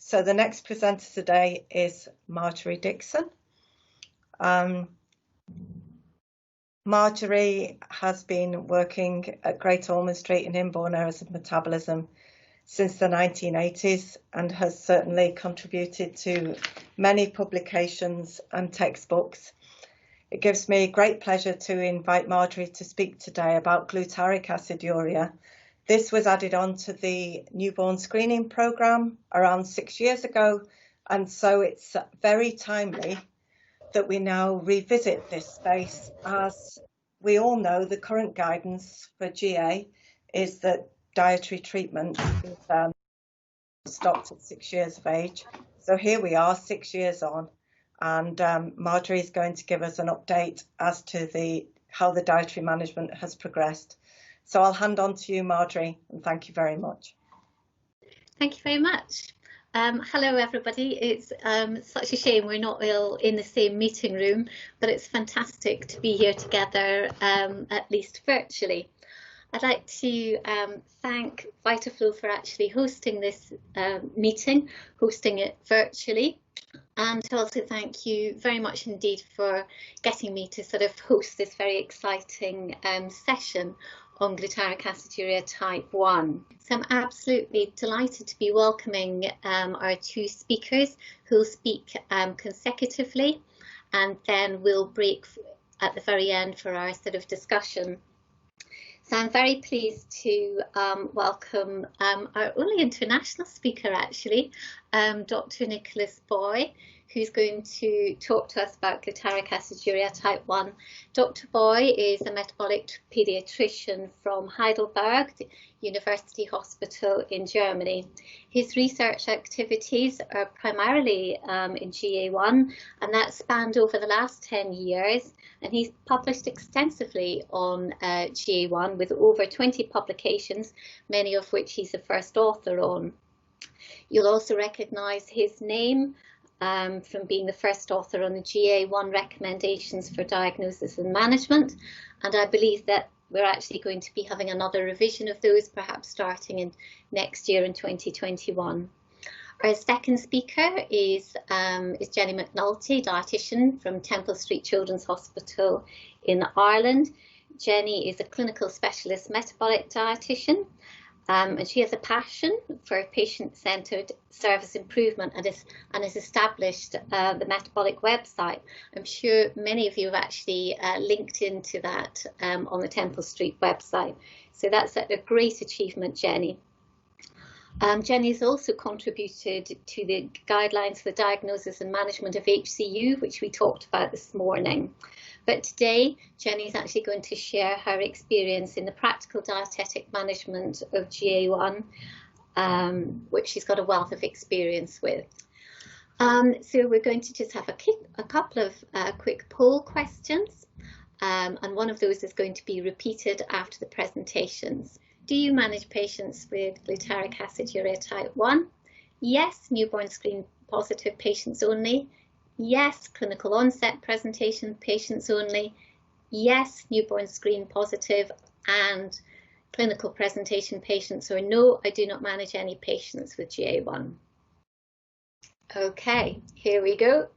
So the next presenter today is Marjorie Dixon. Marjorie has been working at Great Ormond Street in inborn errors of metabolism since the 1980s and has certainly contributed to many publications and textbooks. It gives me great pleasure to invite Marjorie to speak today about glutaric aciduria. This was added on to the newborn screening programme around 6 years ago, and so it's very timely that we now revisit this space. As we all know, the current guidance for GA is that dietary treatment is stopped at 6 years of age. So here we are 6 years on, and Marjorie is going to give us an update as to how the dietary management has progressed. So I'll hand on to you, Marjorie, and thank you very much. Thank you very much. Hello, everybody. It's such a shame we're not all in the same meeting room, but it's fantastic to be here together, at least virtually. I'd like to thank Vitaflo for actually hosting this meeting, hosting it virtually, and also thank you very much indeed for getting me to sort of host this very exciting session on glutaric aciduria type 1. So I'm absolutely delighted to be welcoming our two speakers who will speak consecutively, and then we'll break at the very end for our sort of discussion. So I'm very pleased to welcome our only international speaker actually, Dr. Nicholas Boy, who's going to talk to us about glutaric aciduria type 1. Dr. Boy is a metabolic paediatrician from Heidelberg University Hospital in Germany. His research activities are primarily in GA1, and that spanned over the last 10 years. And he's published extensively on GA1 with over 20 publications, many of which he's the first author on. You'll also recognise his name from being the first author on the GA1 recommendations for diagnosis and management, and I believe that we're actually going to be having another revision of those, perhaps starting in next year in 2021. Our second speaker is Jenny McNulty, dietitian from Temple Street Children's Hospital in Ireland. Jenny is a clinical specialist metabolic dietitian. And she has a passion for patient-centered service improvement and has established the Metabolic website. I'm sure many of you have actually linked into that on the Temple Street website. So that's a great achievement, Jenny. Jenny has also contributed to the guidelines for the diagnosis and management of HCU, which we talked about this morning. But today, Jenny is actually going to share her experience in the practical dietetic management of GA1, which she's got a wealth of experience with. So we're going to just have a couple of quick poll questions, and one of those is going to be repeated after the presentations. Do you manage patients with glutaric aciduria type 1? Yes, newborn screen positive patients only. Yes, clinical onset presentation patients only. Yes, newborn screen positive and clinical presentation patients, or no, I do not manage any patients with GA1. Okay, here we go.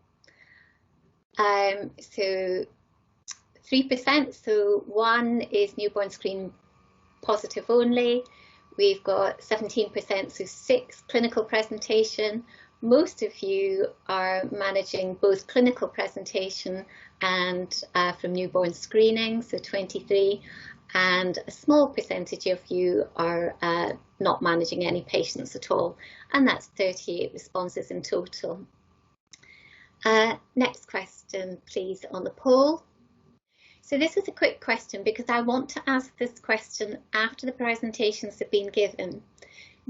So 3%, so 1 is newborn screen positive only. We've got 17%, so 6 clinical presentation. Most of you are managing both clinical presentation and from newborn screening, so 23, and a small percentage of you are not managing any patients at all, and that's 38 responses in total. Next question, please, on the poll. So this is a quick question because I want to ask this question after the presentations have been given.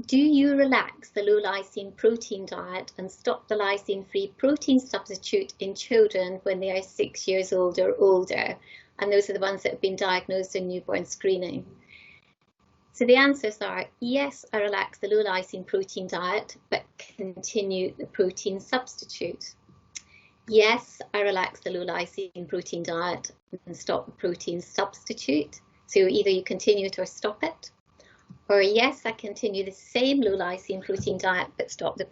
Do you relax the low lysine protein diet and stop the lysine-free protein substitute in children when they are 6 years old or older? And those are the ones that have been diagnosed in newborn screening. So the answers are yes, I relax the low lysine protein diet, but continue the protein substitute. Yes, I relax the low lysine protein diet and stop the protein substitute. So either you continue it or stop it. or yes, I continue the same low lysine protein diet but stop the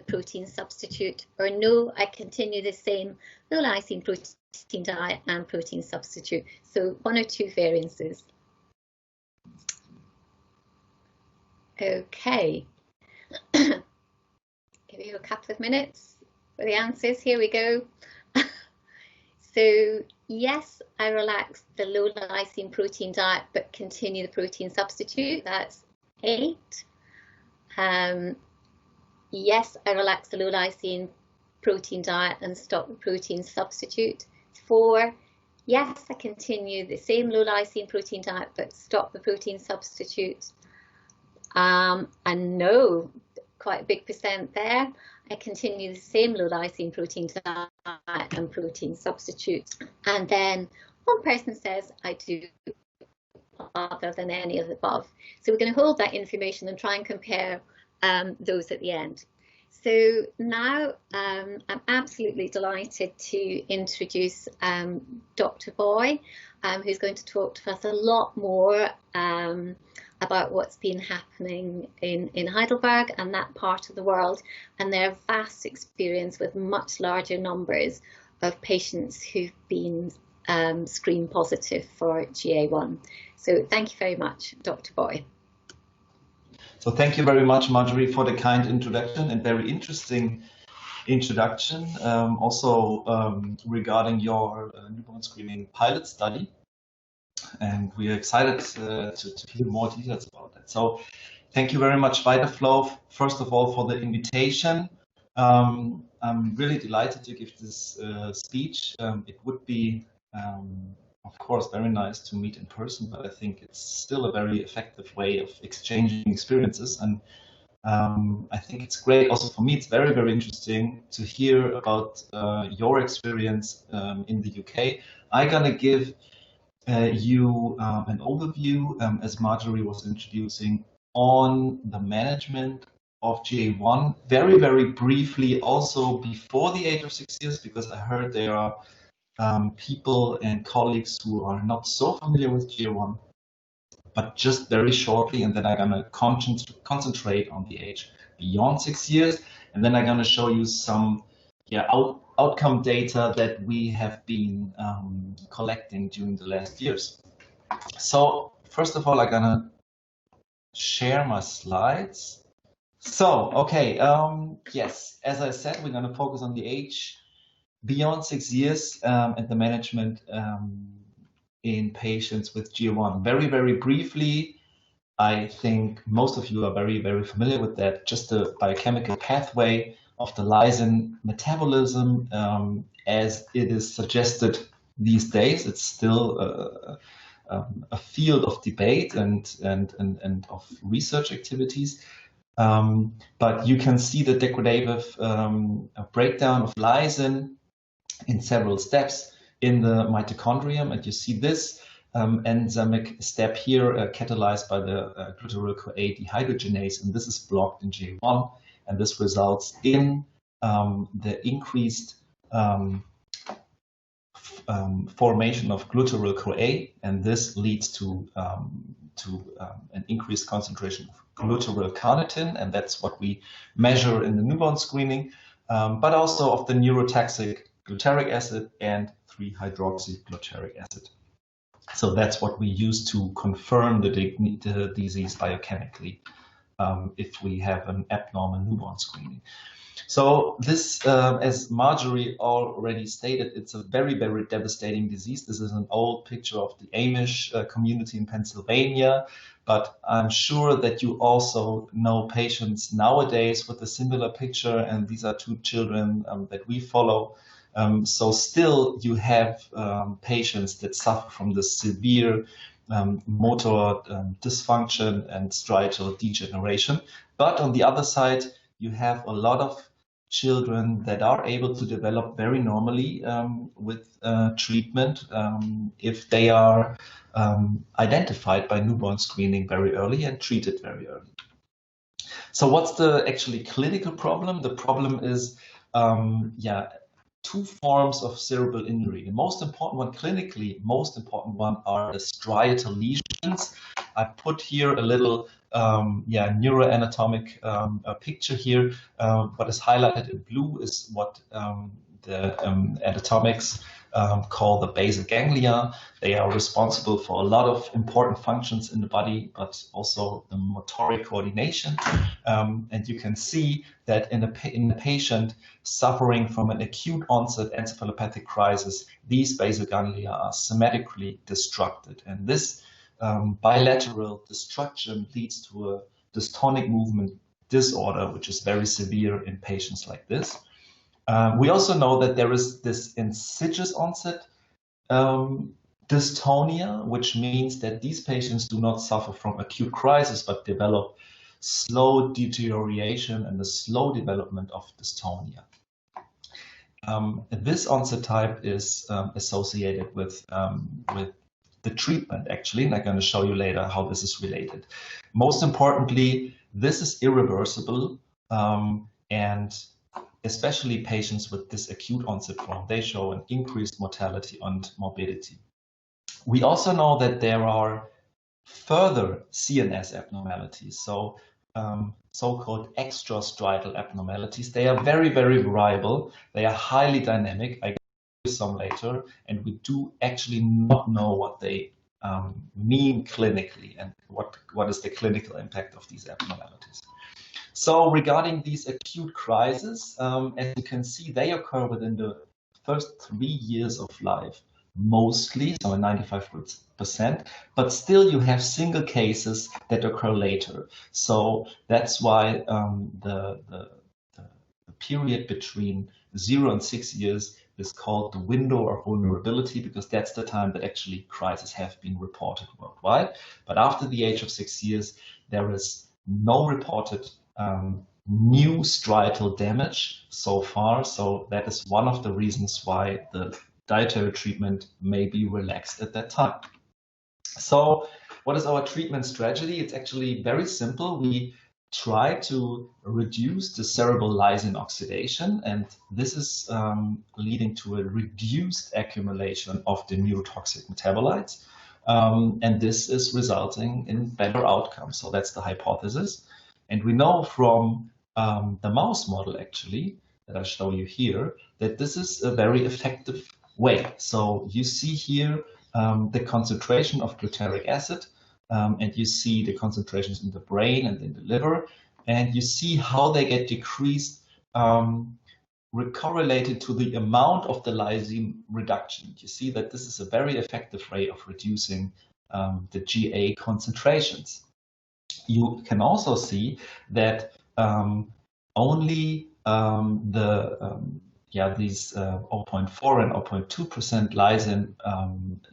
protein substitute, or no, I continue the same low lysine protein diet and protein substitute. So 1 or 2 variances. Okay, give you a couple of minutes for the answers. Here we go. So yes, I relax the low lysine protein diet but continue the protein substitute. That's 8. Yes, I relax the low lysine protein diet and stop the protein substitute. 4. Yes, I continue the same low lysine protein diet but stop the protein substitute. And no, quite a big percent there. I continue the same low lysine protein diet and protein substitute. And then one person says, I do other than any of the above. So we're going to hold that information and try and compare those at the end. So now I'm absolutely delighted to introduce Dr. Boy, who's going to talk to us a lot more about what's been happening in Heidelberg and that part of the world, and their vast experience with much larger numbers of patients who've been screen positive for GA1. So thank you very much, Dr. Boy. So thank you very much, Marjorie, for the kind introduction and very interesting introduction. Also regarding your newborn screening pilot study. And we are excited to hear more details about that. So thank you very much, Vitaflo, first of all, for the invitation. I'm really delighted to give this speech. It would be, of course, very nice to meet in person, but I think it's still a very effective way of exchanging experiences. And I think it's great. Also for me, it's very, very interesting to hear about your experience in the UK. I'm going to give you an overview, as Marjorie was introducing, on the management of GA1, very, very briefly also before the age of 6 years, because I heard there are people and colleagues who are not so familiar with GA1, but just very shortly, and then I'm going to concentrate on the age beyond 6 years, and then I'm going to show you some outcome data that we have been collecting during the last years. So first of all, I'm gonna share my slides. So, okay, yes, as I said, we're gonna focus on the age beyond 6 years and the management in patients with GA1. Very, very briefly, I think most of you are very, very familiar with that, just the biochemical pathway of the lysin metabolism as it is suggested these days. It's still a field of debate and of research activities. But you can see the degradative breakdown of lysin in several steps in the mitochondrium, and you see this enzymic step here catalyzed by the glutarylCoA dehydrogenase, and this is blocked in GA1. And this results in the increased formation of glutarylCoA, and this leads to an increased concentration of glutaryl-carnitin, and that's what we measure in the newborn screening, but also of the neurotoxic glutaric acid and 3-hydroxyglutaric acid. So that's what we use to confirm the disease biochemically. If we have an abnormal newborn screening. So this, as Marjorie already stated, it's a very, very devastating disease. This is an old picture of the Amish community in Pennsylvania, but I'm sure that you also know patients nowadays with a similar picture, and these are 2 children that we follow. So still you have patients that suffer from the severe motor dysfunction and striatal degeneration. But on the other side, you have a lot of children that are able to develop very normally with treatment if they are identified by newborn screening very early and treated very early. So what's the actually clinical problem? The problem is two forms of cerebral injury. The most important one, clinically, most important one, are the striatal lesions. I put here a little neuroanatomic picture here. What is highlighted in blue is what the anatomics call the basal ganglia. They are responsible for a lot of important functions in the body, but also the motoric coordination. And you can see that in the patient suffering from an acute onset encephalopathic crisis, these basal ganglia are symmetrically destructed. And this bilateral destruction leads to a dystonic movement disorder, which is very severe in patients like this. We also know that there is this insidious onset dystonia, which means that these patients do not suffer from acute crisis, but develop slow deterioration and the slow development of dystonia. This onset type is associated with the treatment, actually, and I'm going to show you later how this is related. Most importantly, this is irreversible, and especially patients with this acute onset form, they show an increased mortality and morbidity. We also know that there are further CNS abnormalities, so-called extrastriatal abnormalities. They are very, very variable. They are highly dynamic. I give you some later, and we do actually not know what they mean clinically and what is the clinical impact of these abnormalities. So regarding these acute crises, as you can see, they occur within the first 3 years of life, mostly, so 95%, but still you have single cases that occur later. So that's why the period between 0 and 6 years is called the window of vulnerability, because that's the time that actually crises have been reported worldwide. But after the age of 6 years, there is no reported new striatal damage so far. So that is one of the reasons why the dietary treatment may be relaxed at that time. So what is our treatment strategy? It's actually very simple. We try to reduce the cerebral lysin oxidation, and this is leading to a reduced accumulation of the neurotoxic metabolites, and this is resulting in better outcomes. So that's the hypothesis. And we know from the mouse model, actually, that I show you here, that this is a very effective way. So you see here the concentration of glutaric acid, and you see the concentrations in the brain and in the liver, and you see how they get decreased correlated to the amount of the lysine reduction. You see that this is a very effective way of reducing the GA concentrations. You can also see that only these 0.4 and 0.2% lysine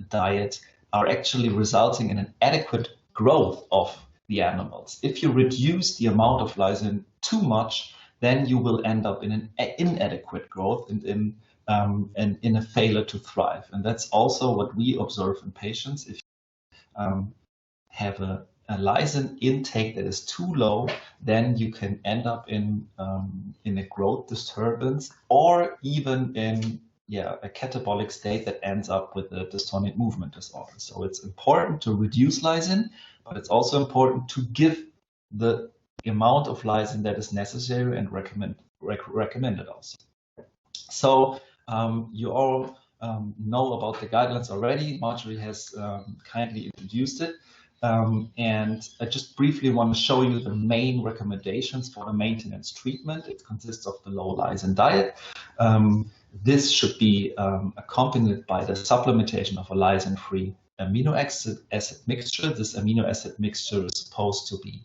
diet are actually resulting in an adequate growth of the animals. If you reduce the amount of lysine too much, then you will end up in an inadequate growth and in a failure to thrive. And that's also what we observe in patients. If you have a lysine intake that is too low, then you can end up in a growth disturbance, or even in a catabolic state that ends up with a dystonic movement disorder. So it's important to reduce lysine, but it's also important to give the amount of lysine that is necessary and recommended also. So you all know about the guidelines already. Marjorie has kindly introduced it. And I just briefly want to show you the main recommendations for the maintenance treatment. It consists of the low lysine diet. This should be accompanied by the supplementation of a lysine-free amino acid mixture. This amino acid mixture is supposed to be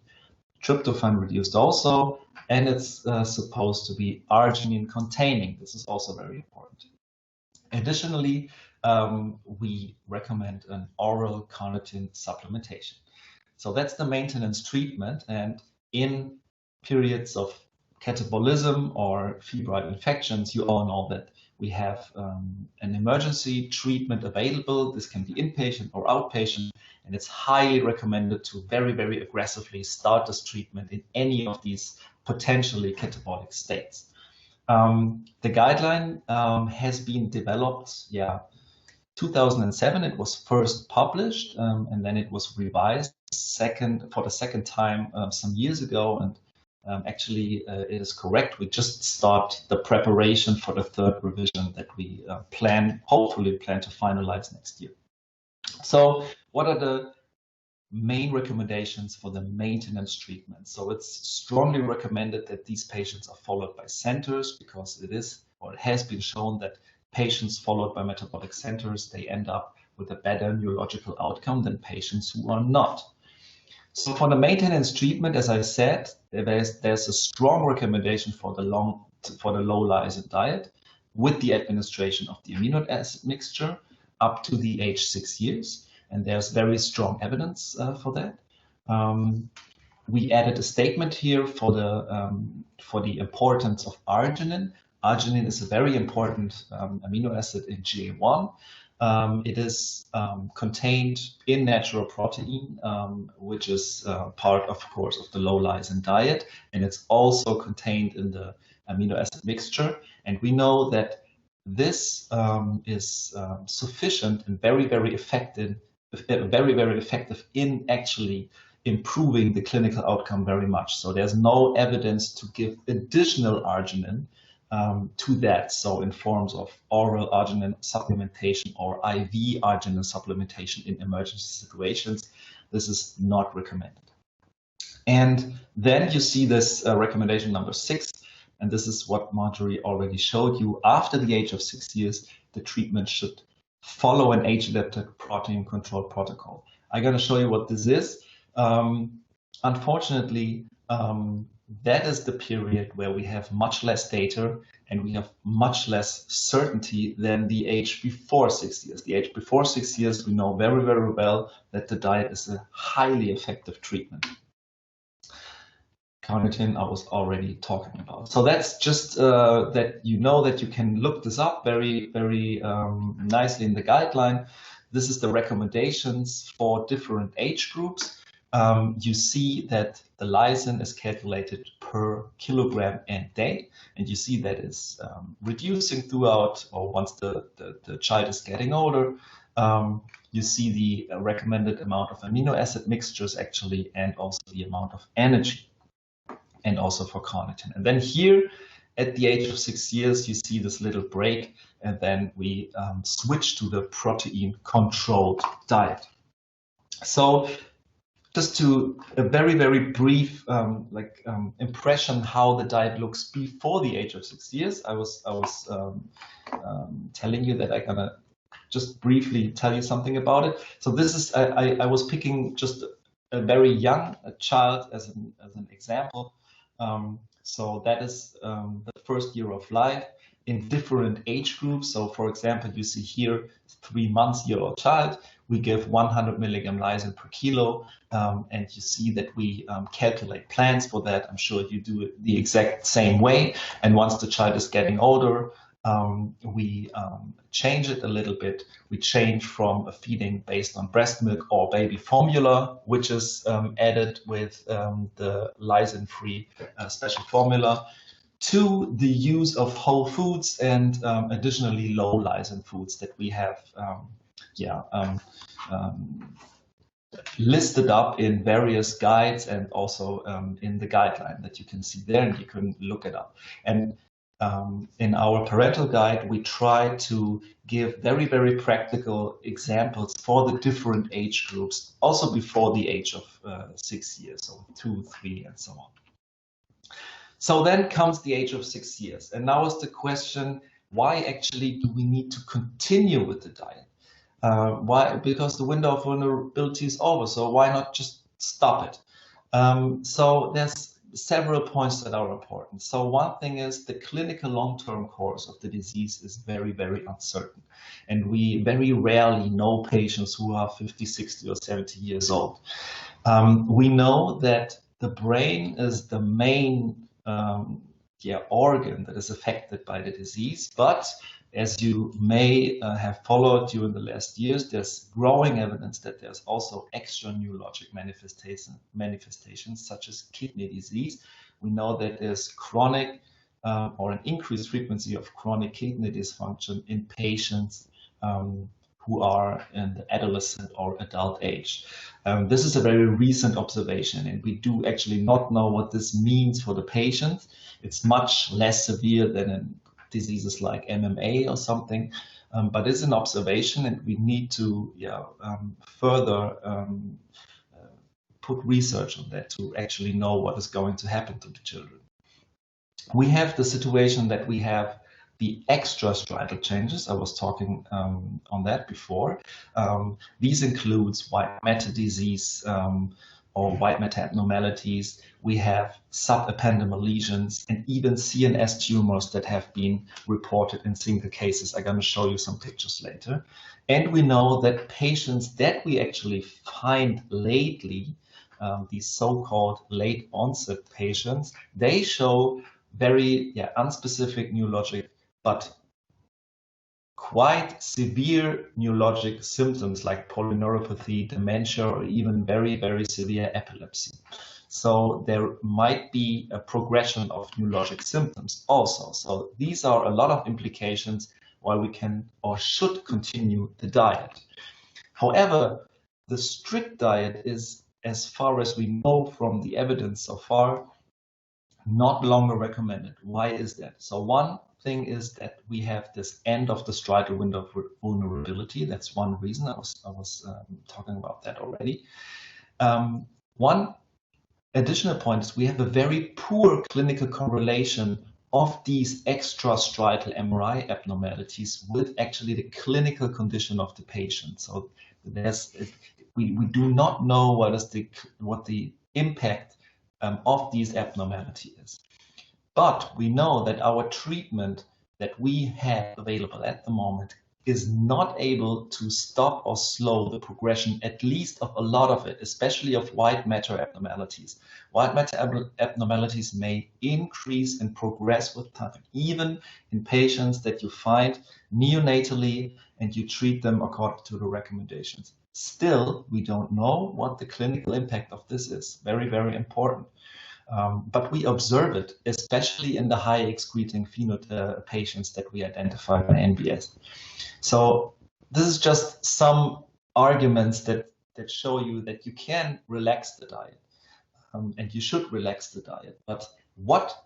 tryptophan reduced also, and it's supposed to be arginine containing. This is also very important. Additionally, we recommend an oral carnitine supplementation. So that's the maintenance treatment. And in periods of catabolism or febrile infections, you all know that we have an emergency treatment available. This can be inpatient or outpatient, and it's highly recommended to very, very aggressively start this treatment in any of these potentially catabolic states. The guideline has been developed, 2007 it was first published, and then it was revised for the second time some years ago. And actually, it is correct. We just start the preparation for the third revision that we hopefully plan to finalize next year. So what are the main recommendations for the maintenance treatment? So it's strongly recommended that these patients are followed by centers, because it has been shown that patients followed by metabolic centers, they end up with a better neurological outcome than patients who are not. So for the maintenance treatment, as I said, there's a strong recommendation for the low lysin diet with the administration of the amino acid mixture up to the age 6 years. And there's very strong evidence for that. We added a statement here for the importance of arginine. Arginine is a very important amino acid in GA1. It is contained in natural protein, which is part, of course, of the low lysin diet, and it's also contained in the amino acid mixture. And we know that this is sufficient and very effective in actually improving the clinical outcome very much. So there's no evidence to give additional arginine to that. So in forms of oral arginine supplementation or IV arginine supplementation in emergency situations, this is not recommended. And then you see this recommendation number 6, and this is what Marjorie already showed you. After the age of 6 years, the treatment should follow an age-adapted protein control protocol. I'm going to show you what this is. Unfortunately, that is the period where we have much less data and we have much less certainty than the age before 6 years. The age before 6 years, we know very well that the diet is a highly effective treatment. Carnitine, I was already talking about. So that's just that you know that you can look this up very nicely in the guideline. This is the recommendations for different age groups. You see that the lysin is calculated per kilogram and day, and you see that it's reducing throughout, or once the child is getting older. You see the recommended amount of amino acid mixtures actually, and also the amount of energy, and also for carnitine. And then here at the age of 6 years, you see this little break, and then we switch to the protein controlled diet. So just to a very brief impression how the diet looks before the age of 6 years. I was telling you that I'm gonna just briefly tell you something about it. So this is I was picking just a very young child as an example. So that is the first year of life in different age groups. So for example, you see here 3-month-old child, we give 100 milligram lysin per kilo, and you see that we calculate plans for that. I'm sure you do it the exact same way. And once the child is getting older, we change it a little bit. We change from a feeding based on breast milk or baby formula, which is added with the lysin-free special formula, to the use of whole foods and additionally low lysin foods that we have listed up in various guides, and also in the guideline that you can see there, and you can look it up. And in our parental guide, we try to give very practical examples for the different age groups, also before the age of 6 years, so 2, 3, and so on. So then comes the age of 6 years, and now is the question: why actually do we need to continue with the diet? Why? Because the window of vulnerability is over, so why not just stop it? So there's several points that are important. So one thing is the clinical long-term course of the disease is very uncertain, and we very rarely know patients who are 50, 60, or 70 years old. We know that the brain is the main organ that is affected by the disease, but as you may have followed during the last years, there's growing evidence that there's also extra neurologic manifestations such as kidney disease. We know that there's chronic or an increased frequency of chronic kidney dysfunction in patients who are in the adolescent or adult age. This is a very recent observation, and we do actually not know what this means for the patient. It's much less severe than in diseases like MMA or something, but it's an observation, and we need to further put research on that to actually know what is going to happen to the children. We have the situation that we have the extrastriatal changes. I was talking on that before. These includes white matter disease or white matter abnormalities. We have subependymal lesions and even CNS tumors that have been reported in single cases. I'm going to show you some pictures later. And we know that patients that we actually find lately, these so-called late onset patients, they show very unspecific neurologic but quite severe neurologic symptoms like polyneuropathy, dementia, or even very, very severe epilepsy. So there might be a progression of neurologic symptoms also. So these are a lot of implications why we can or should continue the diet. However, the strict diet is, as far as we know from the evidence so far, not longer recommended. Why is that? So one thing is that we have this end of the striatal window of vulnerability. That's one reason. I was talking about that already. One additional point is we have a very poor clinical correlation of these extrastriatal MRI abnormalities with actually the clinical condition of the patient. So we do not know what the impact of these abnormalities is. But we know that our treatment that we have available at the moment is not able to stop or slow the progression, at least of a lot of it, especially of white matter abnormalities. White matter abnormalities may increase and progress with time, even in patients that you find neonatally and you treat them according to the recommendations. Still, we don't know what the clinical impact of this is. Very, very important. But we observe it, especially in the high excreting phenotype patients that we identify by NBS. So this is just some arguments that show you that you can relax the diet and you should relax the diet. But what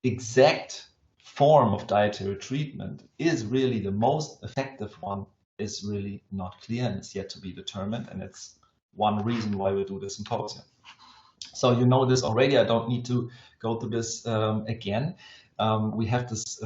exact form of dietary treatment is really the most effective one is really not clear and is yet to be determined. And it's one reason why we do this symposium. So you know this already. I don't need to go through this again. We have this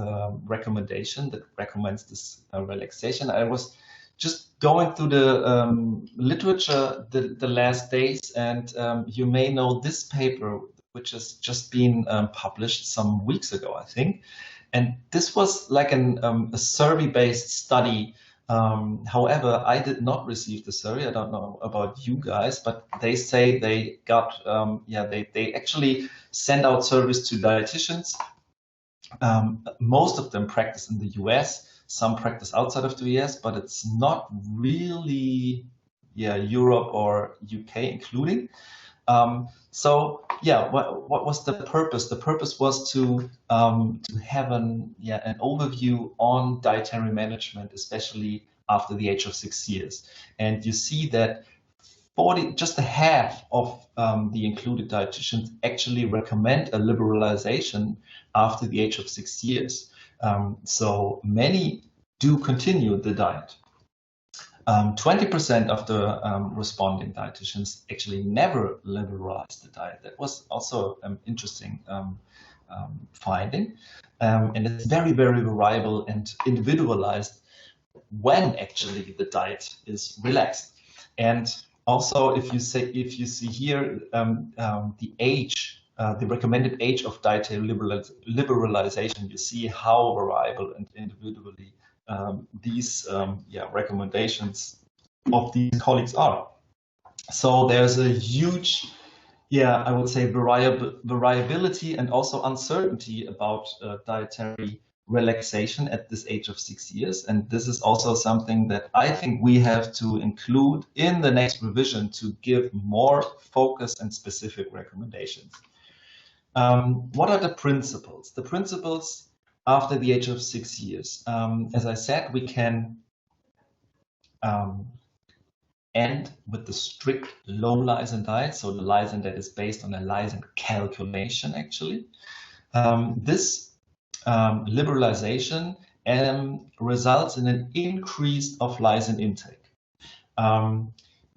recommendation that recommends this relaxation. I was just going through the literature the last days, and you may know this paper, which has just been published some weeks ago, I think. And this was like a survey-based study. However, I did not receive the survey. I don't know about you guys, but they say they got, they actually send out surveys to dietitians. Most of them practice in the US, some practice outside of the US, but it's not really, Europe or UK including. So what was the purpose? The purpose was to have an overview on dietary management, especially after the age of 6 years. And you see that just a half of the included dietitians actually recommend a liberalization after the age of 6 years. So many do continue the diet. 20% of the responding dietitians actually never liberalized the diet. That was also an interesting finding. And it's very, very variable and individualized when actually the diet is relaxed. And also, if you see here the age, the recommended age of dietary liberalization, you see how variable and individually these recommendations of these colleagues are. So there's a huge, I would say, variability and also uncertainty about dietary relaxation at this age of 6 years. And this is also something that I think we have to include in the next revision to give more focus and specific recommendations. What are the principles? The principles after the age of 6 years. As I said, we can end with the strict low lysin diet, so the lysin that is based on a lysin calculation actually. This liberalization results in an increase of lysin intake.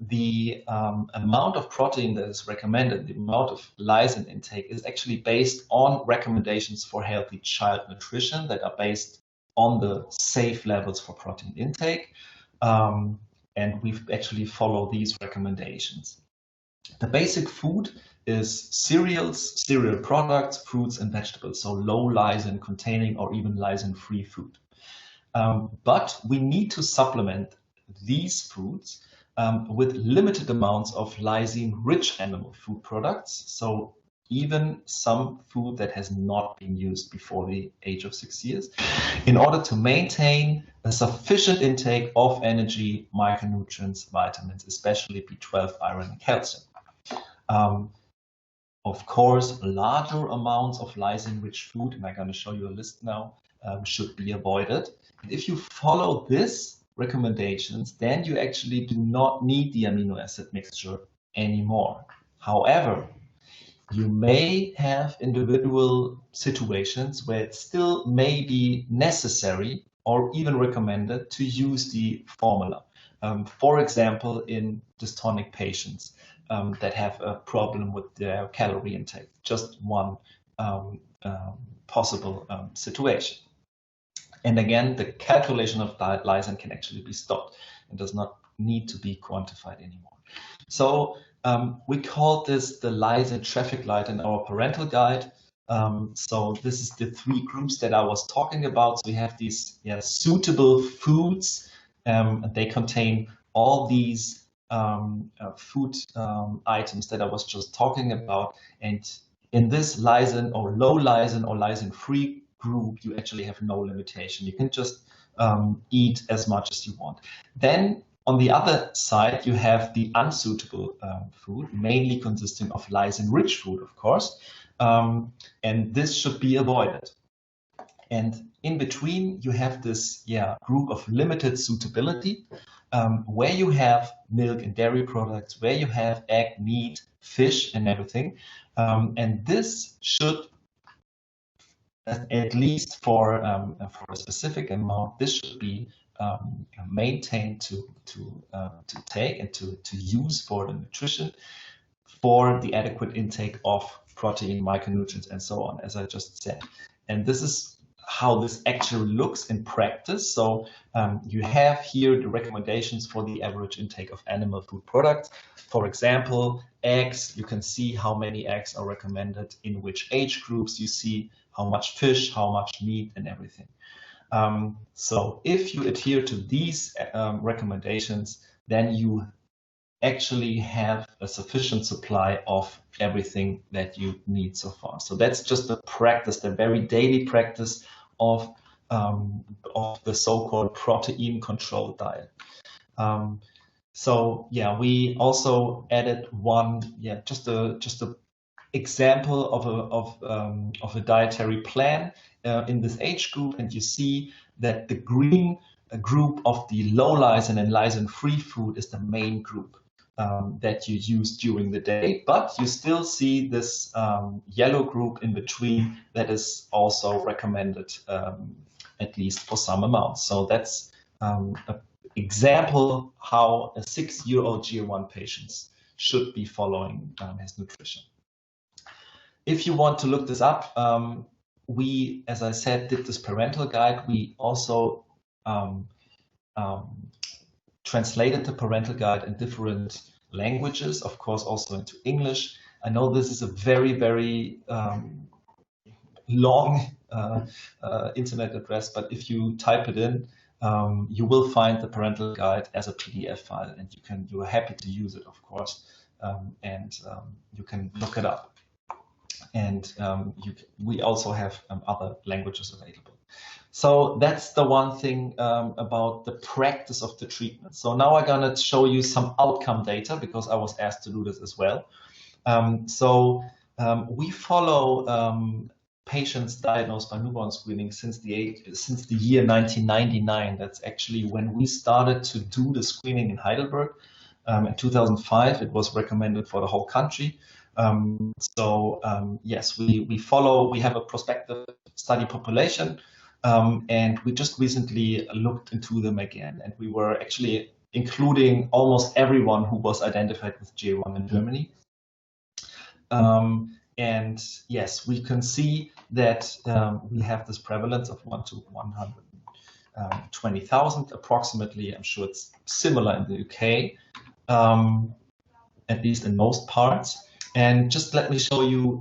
The amount of protein that is recommended, the amount of lysin intake, is actually based on recommendations for healthy child nutrition that are based on the safe levels for protein intake. And we actually follow these recommendations. The basic food is cereals, cereal products, fruits and vegetables, so low lysin containing or even lysin-free food. But we need to supplement these foods with limited amounts of lysine-rich animal food products, so even some food that has not been used before the age of 6 years, in order to maintain a sufficient intake of energy, micronutrients, vitamins, especially B12, iron, and calcium. Of course, larger amounts of lysin-rich food, and I'm going to show you a list now, should be avoided. And if you follow this recommendations, then you actually do not need the amino acid mixture anymore. However, you may have individual situations where it still may be necessary or even recommended to use the formula. For example, in dystonic patients that have a problem with their calorie intake, just one possible situation. And again, the calculation of diet lysin can actually be stopped and does not need to be quantified anymore. So we call this the lysin traffic light in our parental guide. So this is the 3 groups that I was talking about. So we have these suitable foods. They contain all these food items that I was just talking about. And in this lysin or low lysin or lysin-free group, you actually have no limitation. You can just eat as much as you want. Then on the other side, you have the unsuitable food, mainly consisting of lysin-rich food, of course, and this should be avoided. And in between, you have this group of limited suitability, where you have milk and dairy products, where you have egg, meat, fish, and everything. And this should, at least for a specific amount, this should be maintained to take and to use for the nutrition, for the adequate intake of protein, micronutrients, and so on, as I just said. And this is how this actually looks in practice. So you have here the recommendations for the average intake of animal food products. For example, eggs, you can see how many eggs are recommended, in which age groups. You see how much fish, how much meat, and everything. So if you adhere to these recommendations, then you actually have a sufficient supply of everything that you need so far. So that's just the practice, the very daily practice of the so-called protein controlled diet. So yeah, we also added one, just a example of a dietary plan in this age group, and you see that the green group of the low lysin and lysin-free food is the main group that you use during the day, but you still see this yellow group in between that is also recommended, at least for some amounts. So that's an example how a 6-year-old GA1 patient should be following his nutrition. If you want to look this up, we, as I said, did this parental guide. We also translated the parental guide in different languages, of course, also into English. I know this is a very, very long internet address, but if you type it in, you will find the parental guide as a PDF file, and you are happy to use it, of course, and you can look it up. And we also have other languages available. So that's the one thing about the practice of the treatment. So now I'm going to show you some outcome data, because I was asked to do this as well. So We follow patients diagnosed by newborn screening since the year 1999. That's actually when we started to do the screening in Heidelberg. In 2005, it was recommended for the whole country. Yes, we have a prospective study population, and we just recently looked into them again, and we were actually including almost everyone who was identified with GA1 in Germany. And yes, we can see that we have this prevalence of 1 to 120,000 approximately. I'm sure it's similar in the UK, at least in most parts. And just let me show you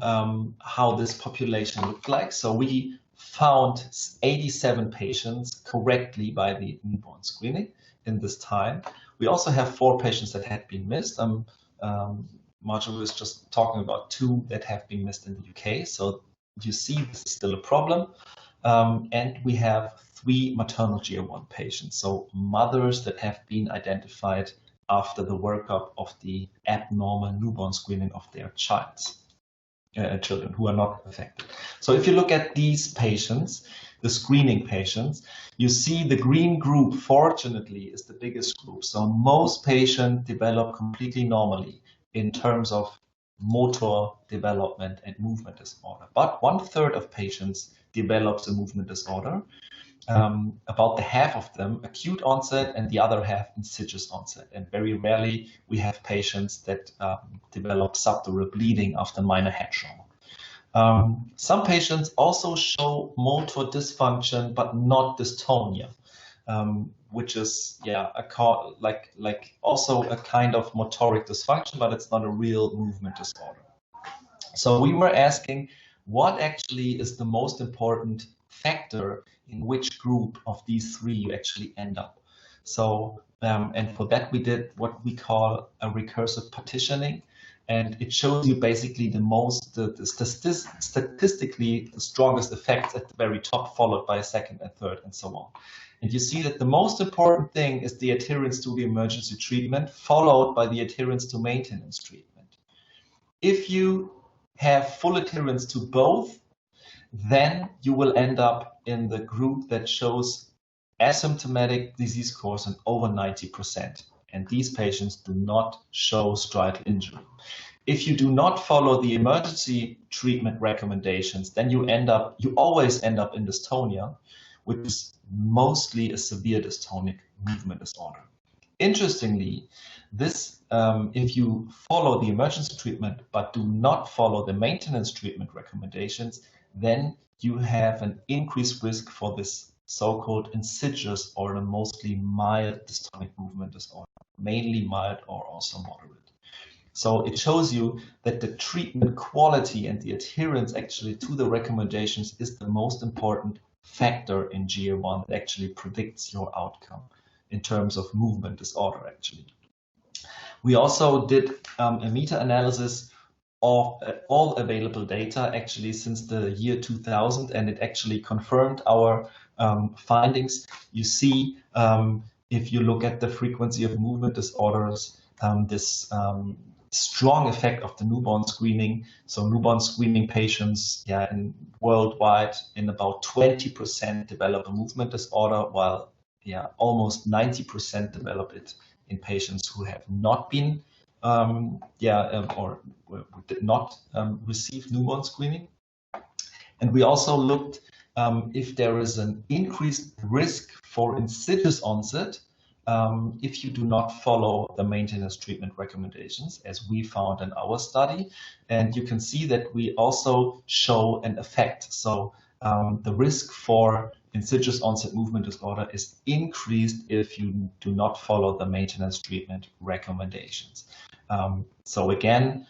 how this population looked like. So we found 87 patients correctly by the newborn screening in this time. We also have 4 patients that had been missed. Marjorie was just talking about 2 that have been missed in the UK. So you see this is still a problem. And we have 3 maternal GA1 patients, so mothers that have been identified after the workup of the abnormal newborn screening of their children who are not affected. So if you look at these patients, the screening patients, you see the green group, fortunately, is the biggest group. So most patients develop completely normally in terms of motor development and movement disorder. But 1/3 of patients develops a movement disorder. About the half of them acute onset and the other half insidious onset. And very rarely we have patients that develop subdural bleeding after minor head trauma. Some patients also show motor dysfunction, but not dystonia, which is also a kind of motoric dysfunction, but it's not a real movement disorder. So we were asking, what actually is the most important factor in which group of these 3 you actually end up? So, and for that we did what we call a recursive partitioning, and it shows you basically statistically the strongest effects at the very top, followed by a second and third, and so on. And you see that the most important thing is the adherence to the emergency treatment, followed by the adherence to maintenance treatment. If you have full adherence to both, then you will end up in the group that shows asymptomatic disease course in over 90%. And these patients do not show striatal injury. If you do not follow the emergency treatment recommendations, then you always end up in dystonia, which is mostly a severe dystonic movement disorder. Interestingly, this, if you follow the emergency treatment but do not follow the maintenance treatment recommendations, then you have an increased risk for this so-called insidious or a mostly mild dystonic movement disorder, mainly mild or also moderate. So it shows you that the treatment quality and the adherence actually to the recommendations is the most important factor in GA1 that actually predicts your outcome in terms of movement disorder actually. We also did a meta-analysis of all available data actually since the year 2000, and it actually confirmed our findings. You see, if you look at the frequency of movement disorders, this strong effect of the newborn screening. So newborn screening patients, worldwide, in about 20% develop a movement disorder, while almost 90% develop it in patients who have not been or did not receive newborn screening. And we also looked if there is an increased risk for insidious onset if you do not follow the maintenance treatment recommendations, as we found in our study. And you can see that we also show an effect. So the risk for insidious onset movement disorder is increased if you do not follow the maintenance treatment recommendations. So again,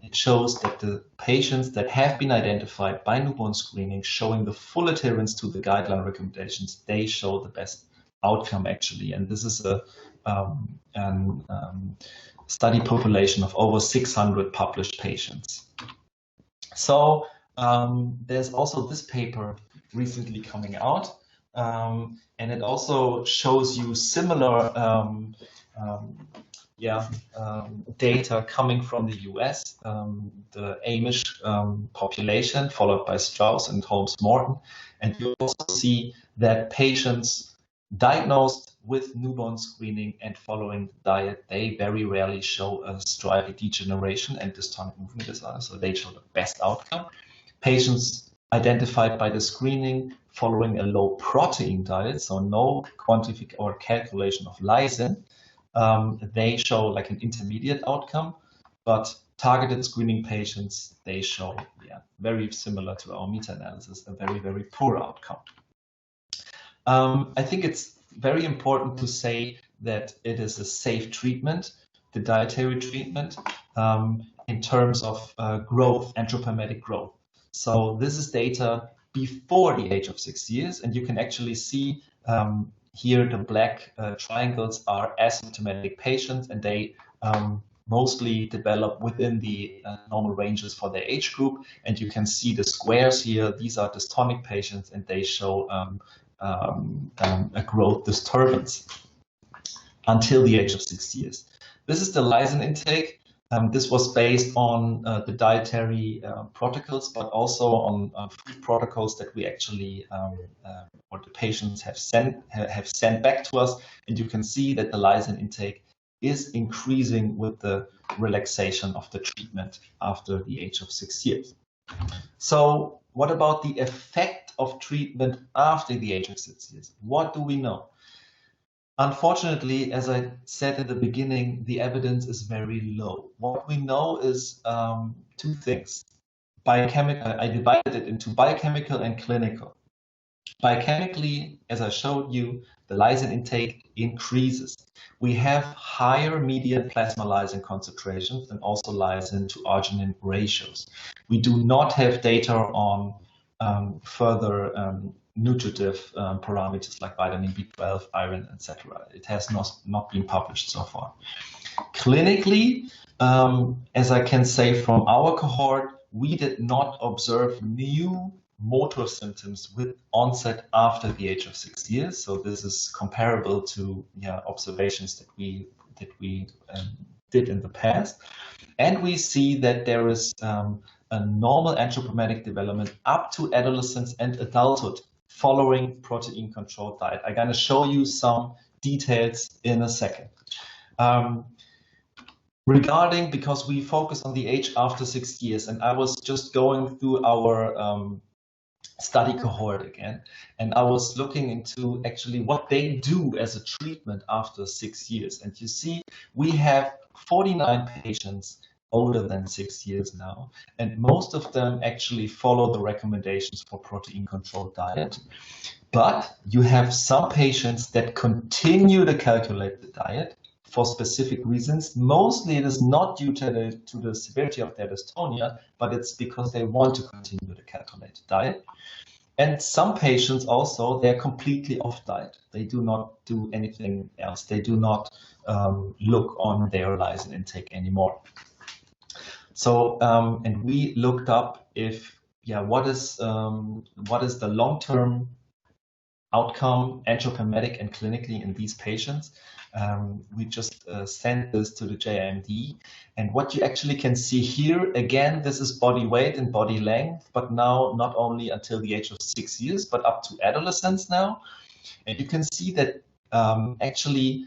it shows that the patients that have been identified by newborn screening showing the full adherence to the guideline recommendations, they show the best outcome actually. And this is a study population of over 600 published patients. So there's also this paper recently coming out, and it also shows you similar data coming from the US, the Amish population, followed by Strauss and Holmes Morton. And you also see that patients diagnosed with newborn screening and following the diet, they very rarely show a striatal degeneration and dystonic movement disorder, so they show the best outcome. Patients identified by the screening following a low protein diet, so no quantification or calculation of lysin, they show like an intermediate outcome, but targeted screening patients, they show, very similar to our meta-analysis, a very, very poor outcome. I think it's very important to say that it is a safe treatment, the dietary treatment, in terms of growth, anthropometric growth. So this is data before the age of 6 years, and you can actually see here the black triangles are asymptomatic patients, and they mostly develop within the normal ranges for their age group. And you can see the squares here, these are dystonic patients, and they show a growth disturbance until the age of 6 years. This is the lysin intake. This was based on the dietary protocols, but also on food protocols that we actually, or the patients have sent back to us. And you can see that the lysin intake is increasing with the relaxation of the treatment after the age of 6 years. So what about the effect of treatment after the age of 6 years? What do we know? Unfortunately, as I said at the beginning, the evidence is very low. What we know is two things. Biochemical, I divided it into biochemical and clinical. Biochemically, as I showed you, the lysin intake increases. We have higher median plasma lysin concentrations and also lysin to arginine ratios. We do not have data on further nutritive parameters like vitamin B12, iron, etc. It has not been published so far. Clinically, as I can say from our cohort, we did not observe new motor symptoms with onset after the age of 6 years. So this is comparable to observations that we did in the past. And we see that there is a normal anthropometric development up to adolescence and adulthood following protein-controlled diet. I'm going to show you some details in a second. Because we focus on the age after 6 years, and I was just going through our study cohort again, and I was looking into actually what they do as a treatment after 6 years. And you see, we have 49 patients older than 6 years now, and most of them actually follow the recommendations for protein-controlled diet. But you have some patients that continue the calculated diet for specific reasons. Mostly it is not due to the severity of their dystonia, but it's because they want to continue the calculated diet. And some patients also, they're completely off diet. They do not do anything else. They do not look on their lysin intake anymore. So, and we looked up if, what is the long-term outcome, anthropometric and clinically in these patients. We just sent this to the JIMD, and what you actually can see here, again, this is body weight and body length, but now not only until the age of 6 years, but up to adolescence now. And you can see that actually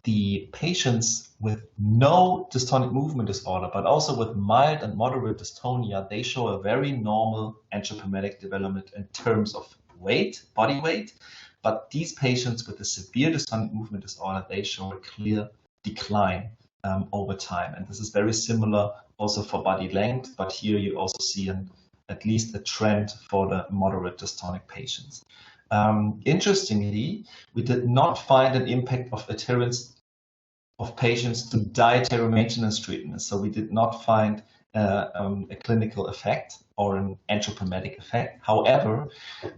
the patients with no dystonic movement disorder, but also with mild and moderate dystonia, they show a very normal anthropometric development in terms of weight, body weight. But these patients with a severe dystonic movement disorder, they show a clear decline over time. And this is very similar also for body length, but here you also see at least a trend for the moderate dystonic patients. Interestingly, we did not find an impact of adherence of patients to dietary maintenance treatment. So we did not find a clinical effect or an anthropometric effect. However,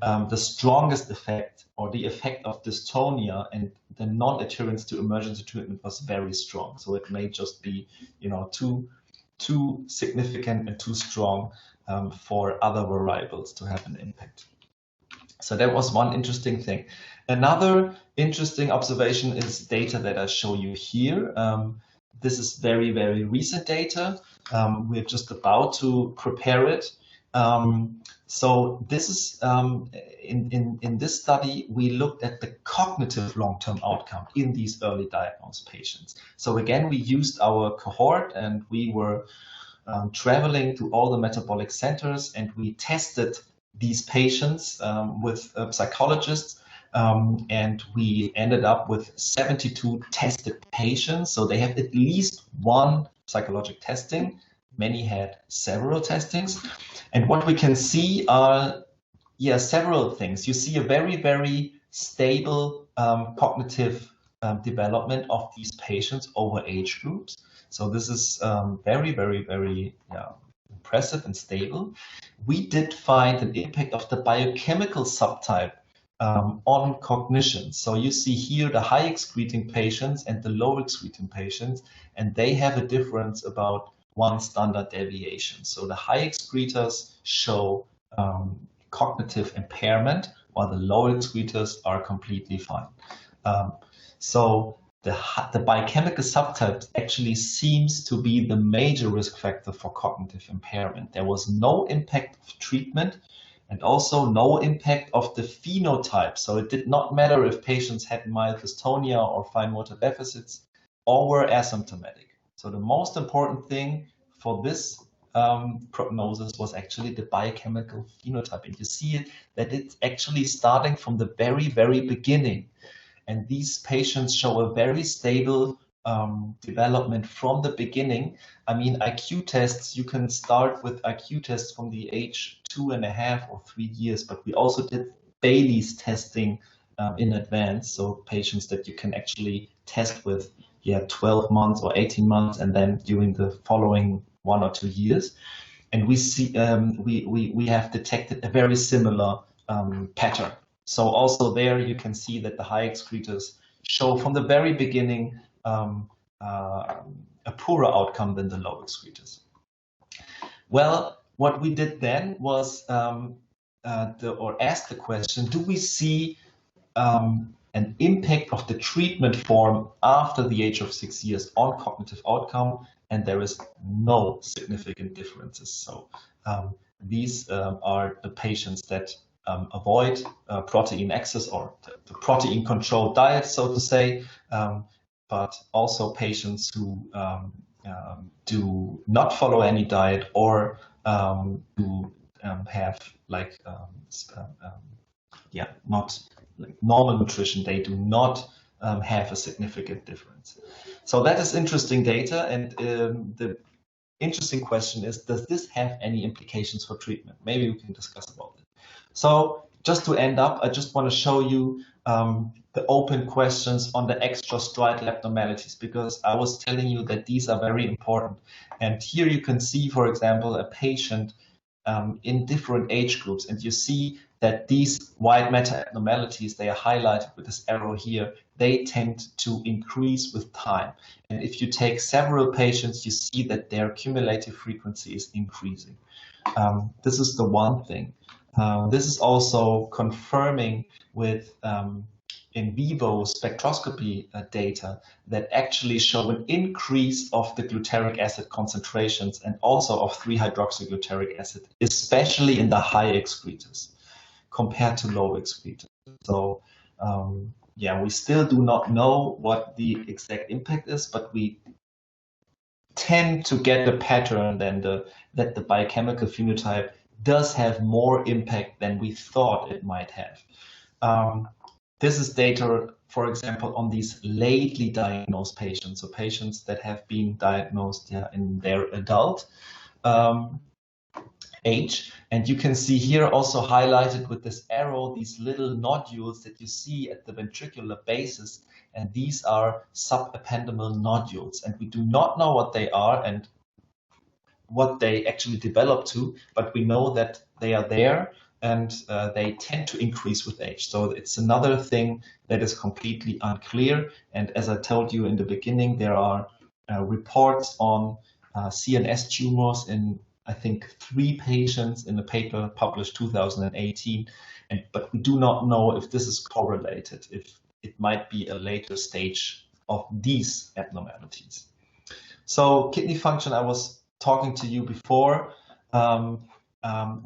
the strongest effect or the effect of dystonia and the non-adherence to emergency treatment was very strong. So it may just be, too significant and too strong for other variables to have an impact. So that was one interesting thing. Another interesting observation is data that I show you here. This is very, very recent data. We're just about to prepare it. So this is in this study, we looked at the cognitive long-term outcome in these early diagnosed patients. So again, we used our cohort and we were traveling to all the metabolic centers, and we tested these patients with psychologists, and we ended up with 72 tested patients. So they have at least one psychologic testing. Many had several testings. And what we can see are several things. You see a very, very stable cognitive development of these patients over age groups. So this is very, very, very impressive and stable. We did find an impact of the biochemical subtype on cognition. So you see here the high excreting patients and the low excreting patients, and they have a difference about 1 standard deviation. So the high excretors show cognitive impairment, while the low excretors are completely fine. So the biochemical subtype actually seems to be the major risk factor for cognitive impairment. There was no impact of treatment and also no impact of the phenotype. So it did not matter if patients had mild dystonia or fine motor deficits or were asymptomatic. So the most important thing for this prognosis was actually the biochemical phenotype. And you see it, that it's actually starting from the very, very beginning. And these patients show a very stable development from the beginning. I mean, IQ tests, you can start with IQ tests from the age 2.5 or 3 years, but we also did Bailey's testing in advance. So patients that you can actually test with 12 months or 18 months, and then during the following 1 or 2 years. And we see we have detected a very similar pattern. So also there you can see that the high excretors show from the very beginning a poorer outcome than the low excretors. Well, what we did then was ask the question, do we see an impact of the treatment form after the age of 6 years on cognitive outcome? And there is no significant differences. So these are the patients that avoid protein excess or the protein controlled diet, so to say, but also patients who do not follow any diet or who have not like normal nutrition. They do not have a significant difference. So that is interesting data, and the interesting question is, does this have any implications for treatment? Maybe we can discuss about it. So just to end up, I just want to show you the open questions on the extrastriatal abnormalities, because I was telling you that these are very important. And here you can see, for example, a patient in different age groups, and you see that these white matter abnormalities, they are highlighted with this arrow here, they tend to increase with time. And if you take several patients, you see that their cumulative frequency is increasing. This is the one thing. This is also confirming with in vivo spectroscopy data that actually show an increase of the glutaric acid concentrations and also of 3-hydroxyglutaric acid, especially in the high excretors compared to low excretors. So we still do not know what the exact impact is, but we tend to get the pattern that the biochemical phenotype does have more impact than we thought it might have. This is data, for example, on these lately diagnosed patients, so patients that have been diagnosed in their adult age. And you can see here also highlighted with this arrow, these little nodules that you see at the ventricular basis, and these are subependymal nodules. And we do not know what they are and what they actually develop to, but we know that they are there, and they tend to increase with age. So it's another thing that is completely unclear. And as I told you in the beginning, there are reports on CNS tumors in I think, 3 patients in a paper published 2018, but we do not know if this is correlated, if it might be a later stage of these abnormalities. So kidney function, I was talking to you before.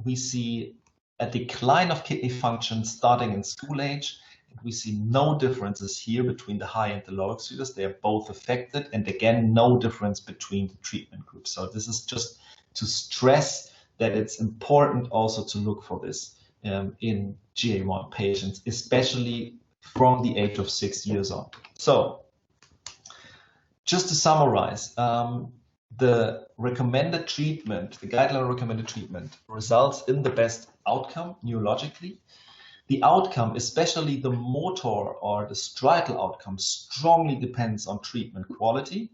We see a decline of kidney function starting in school age. We see no differences here between the high and the low excretors. They are both affected, and again, no difference between the treatment groups. So this is just to stress that it's important also to look for this in GA1 patients, especially from the age of 6 years on. So just to summarize, the recommended treatment, the guideline recommended treatment, results in the best outcome neurologically. The outcome, especially the motor or the striatal outcome, strongly depends on treatment quality.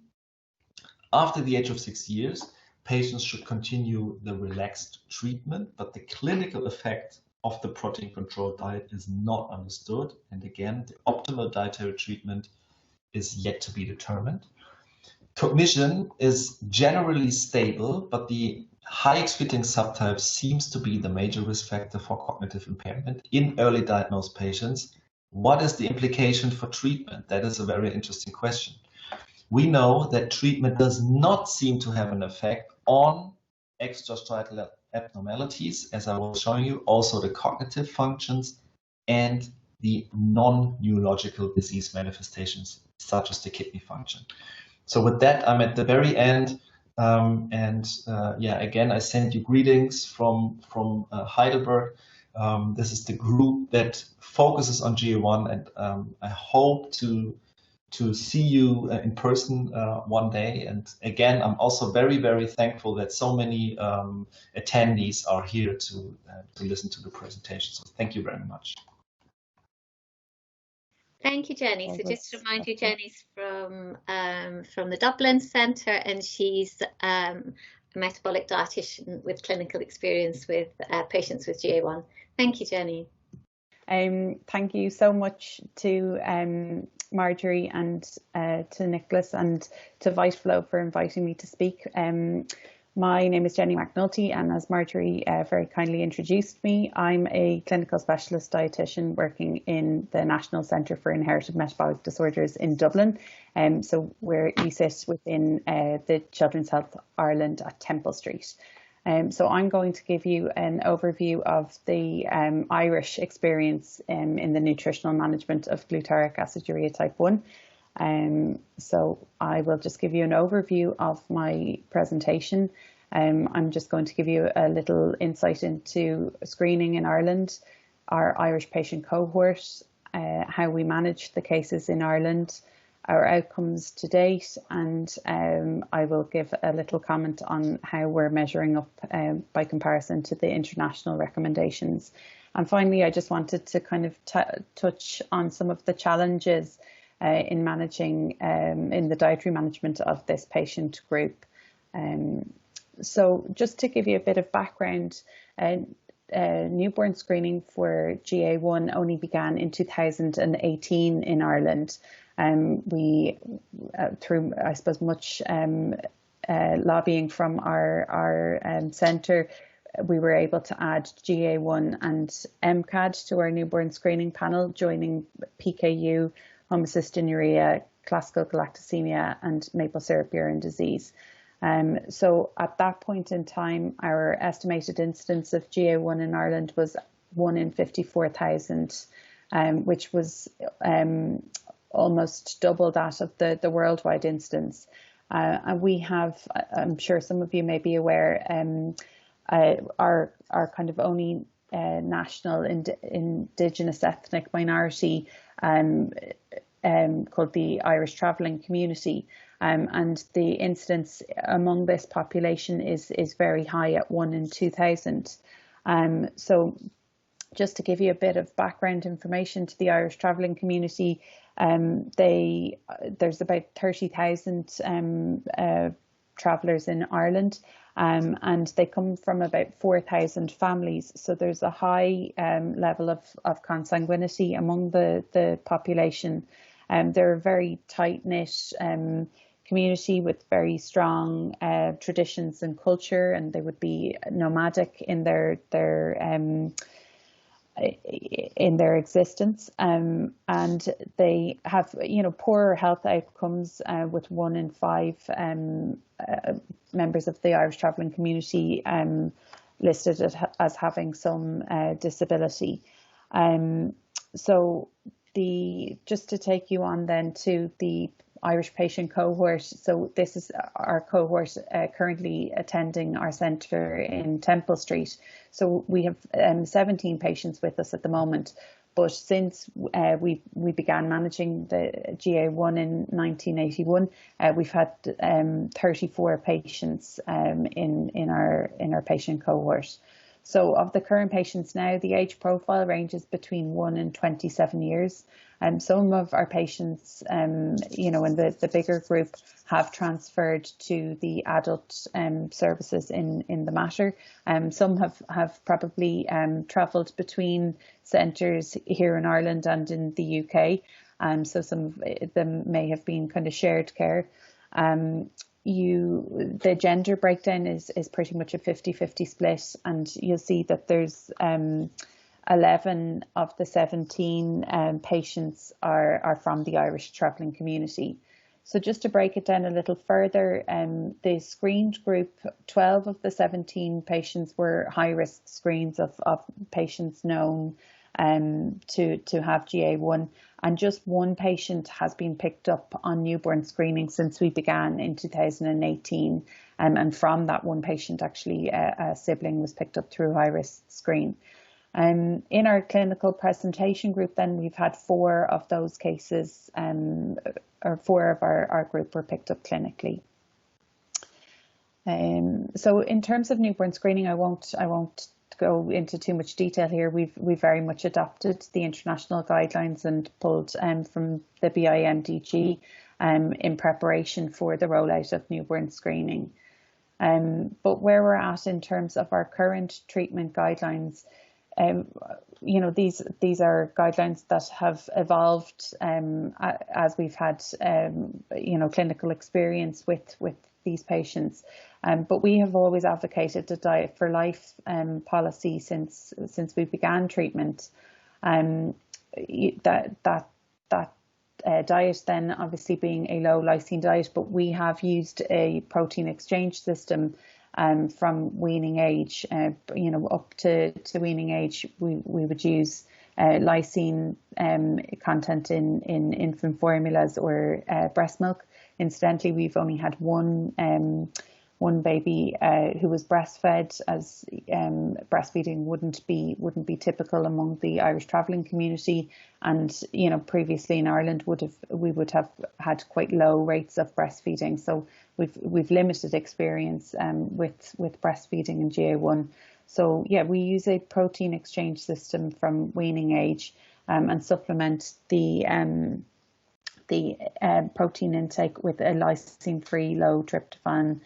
After the age of 6 years, patients should continue the relaxed treatment, but the clinical effect of the protein controlled diet is not understood. And again, the optimal dietary treatment is yet to be determined. Cognition is generally stable, but the high excreting subtype seems to be the major risk factor for cognitive impairment in early diagnosed patients. What is the implication for treatment? That is a very interesting question. We know that treatment does not seem to have an effect on extrastriatal abnormalities, as I was showing you, also the cognitive functions and the non-neurological disease manifestations, such as the kidney function. So with that, I'm at the very end. Yeah, again, I send you greetings from Heidelberg. This is the group that focuses on GA1, and I hope to see you in person one day. And again, I'm also very, very thankful that so many attendees are here to listen to the presentation. So thank you very much. Thank you, Jenny. So just to remind you, Jenny's from the Dublin Centre, and she's a metabolic dietitian with clinical experience with patients with GA1. Thank you, Jenny. Thank you so much to Marjorie and to Nicholas and to Vitaflo for inviting me to speak. My name is Jenny McNulty, and as Marjorie very kindly introduced me, I'm a clinical specialist dietitian working in the National Centre for Inherited Metabolic Disorders in Dublin. So we sit within the Children's Health Ireland at Temple Street. So I'm going to give you an overview of the Irish experience in the nutritional management of glutaric aciduria type 1. So I will just give you an overview of my presentation. I'm just going to give you a little insight into screening in Ireland, our Irish patient cohort, how we manage the cases in Ireland, our outcomes to date, and I will give a little comment on how we're measuring up by comparison to the international recommendations. And finally, I just wanted to kind of touch on some of the challenges in managing in the dietary management of this patient group. So just to give you a bit of background, newborn screening for GA1 only began in 2018 in Ireland. We, through I suppose much lobbying from our centre, we were able to add GA1 and MCAD to our newborn screening panel, joining PKU, homocystinuria, classical galactosemia, and maple syrup urine disease. So at that point in time, our estimated incidence of GA1 in Ireland was 1 in 54,000, which was almost double that of the worldwide incidence. And we have, I'm sure some of you may be aware, our kind of only national indigenous ethnic minority called the Irish travelling community, and the incidence among this population is very high at 1 in 2,000. So just to give you a bit of background information to the Irish travelling community, there's about 30,000 travellers in Ireland, and they come from about 4,000 families. So there's a high level of consanguinity among the population. They're a very tight-knit community with very strong traditions and culture, and they would be nomadic in their existence, and they have, you know, poorer health outcomes, with 1 in 5 members of the Irish travelling community listed as having some disability. So just to take you on then to the Irish patient cohort. So this is our cohort currently attending our centre in Temple Street. So we have 17 patients with us at the moment. But since we began managing the GA1 in 1981, we've had 34 patients in our patient cohort. So of the current patients now, the age profile ranges between 1 and 27 years. Some of our patients, you know, in the bigger group have transferred to the adult services in the Mater. Some have probably travelled between centres here in Ireland and in the UK. So some of them may have been kind of shared care. The gender breakdown is pretty much a 50-50 split, and you'll see that there's 11 of the 17 patients are from the Irish travelling community. So just to break it down a little further, the screened group, 12 of the 17 patients were high-risk screens of patients known to have GA1, and just 1 patient has been picked up on newborn screening since we began in 2018, and from that 1 patient actually a sibling was picked up through high-risk screen. In our clinical presentation group then, we've had 4 of those cases, or 4 of our group were picked up clinically. So in terms of newborn screening, I won't go into too much detail here. We've very much adopted the international guidelines and pulled from the BIMDG in preparation for the rollout of newborn screening. But where we're at in terms of our current treatment guidelines, you know, these are guidelines that have evolved as we've had you know, clinical experience with these patients. But we have always advocated a diet for life policy since we began treatment. That diet then obviously being a low lysine diet, but we have used a protein exchange system from weaning age, you know, up to weaning age. We would use lysine content in infant formulas or breast milk. Incidentally, we've only had one baby who was breastfed, as breastfeeding wouldn't be typical among the Irish travelling community, and you know, previously in Ireland we would have had quite low rates of breastfeeding. So we've limited experience with breastfeeding in GA1. So yeah, we use a protein exchange system from weaning age and supplement the protein intake with a lysine-free, low tryptophan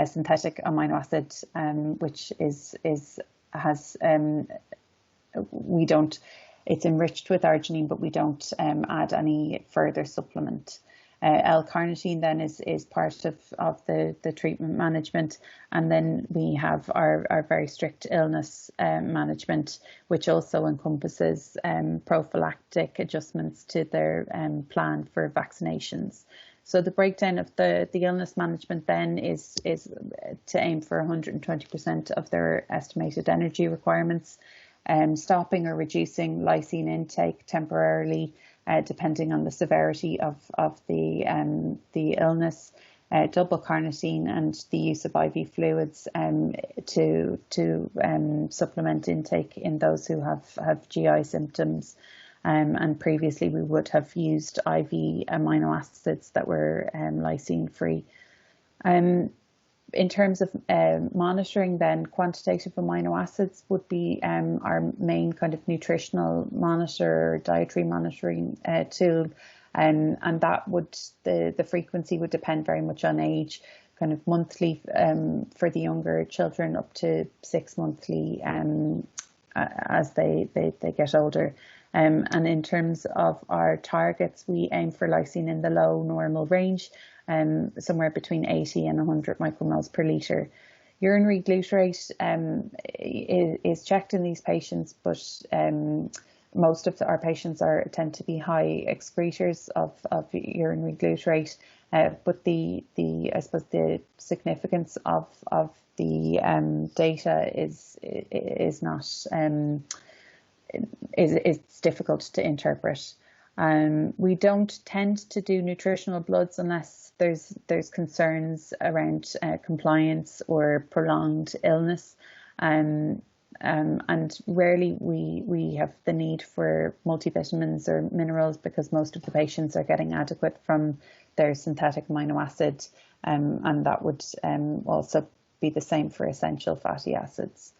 synthetic amino acid, which it's enriched with arginine, but we don't add any further supplement. L-carnitine then is part of the treatment management, and then we have our very strict illness management, which also encompasses prophylactic adjustments to their plan for vaccinations. So the breakdown of the illness management then is to aim for 120% of their estimated energy requirements, stopping or reducing lysine intake temporarily, depending on the severity of the illness, double carnitine, and the use of IV fluids to supplement intake in those who have GI symptoms. And previously we would have used IV amino acids that were lysine free. In terms of monitoring, then quantitative amino acids would be our main kind of nutritional monitor, dietary monitoring tool, and that the frequency would depend very much on age, kind of monthly for the younger children, up to 6 monthly as they get older. And in terms of our targets, we aim for lysine in the low normal range, somewhere between 80 and 100 micromoles per litre. Urinary glutarate is checked in these patients, but most of our patients tend to be high excretors of urinary glutarate. But I suppose the significance of the data is not it's difficult to interpret. We don't tend to do nutritional bloods unless there's concerns around compliance or prolonged illness, and rarely we have the need for multivitamins or minerals because most of the patients are getting adequate from their synthetic amino acid, and that would also be the same for essential fatty acids.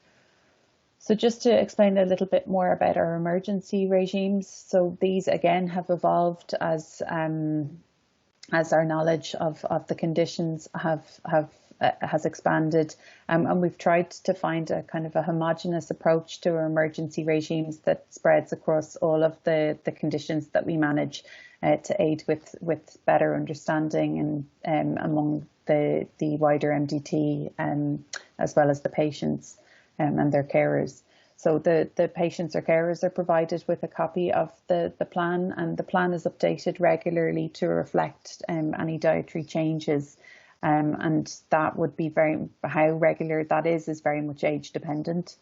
So just to explain a little bit more about our emergency regimes. So these again have evolved as our knowledge of the conditions has expanded, and we've tried to find a kind of a homogeneous approach to our emergency regimes that spreads across all of the conditions that we manage, to aid with better understanding and among the wider MDT, as well as the patients and their carers. So the patients or carers are provided with a copy of the plan, and the plan is updated regularly to reflect any dietary changes. And that would be how regular that is very much age dependent.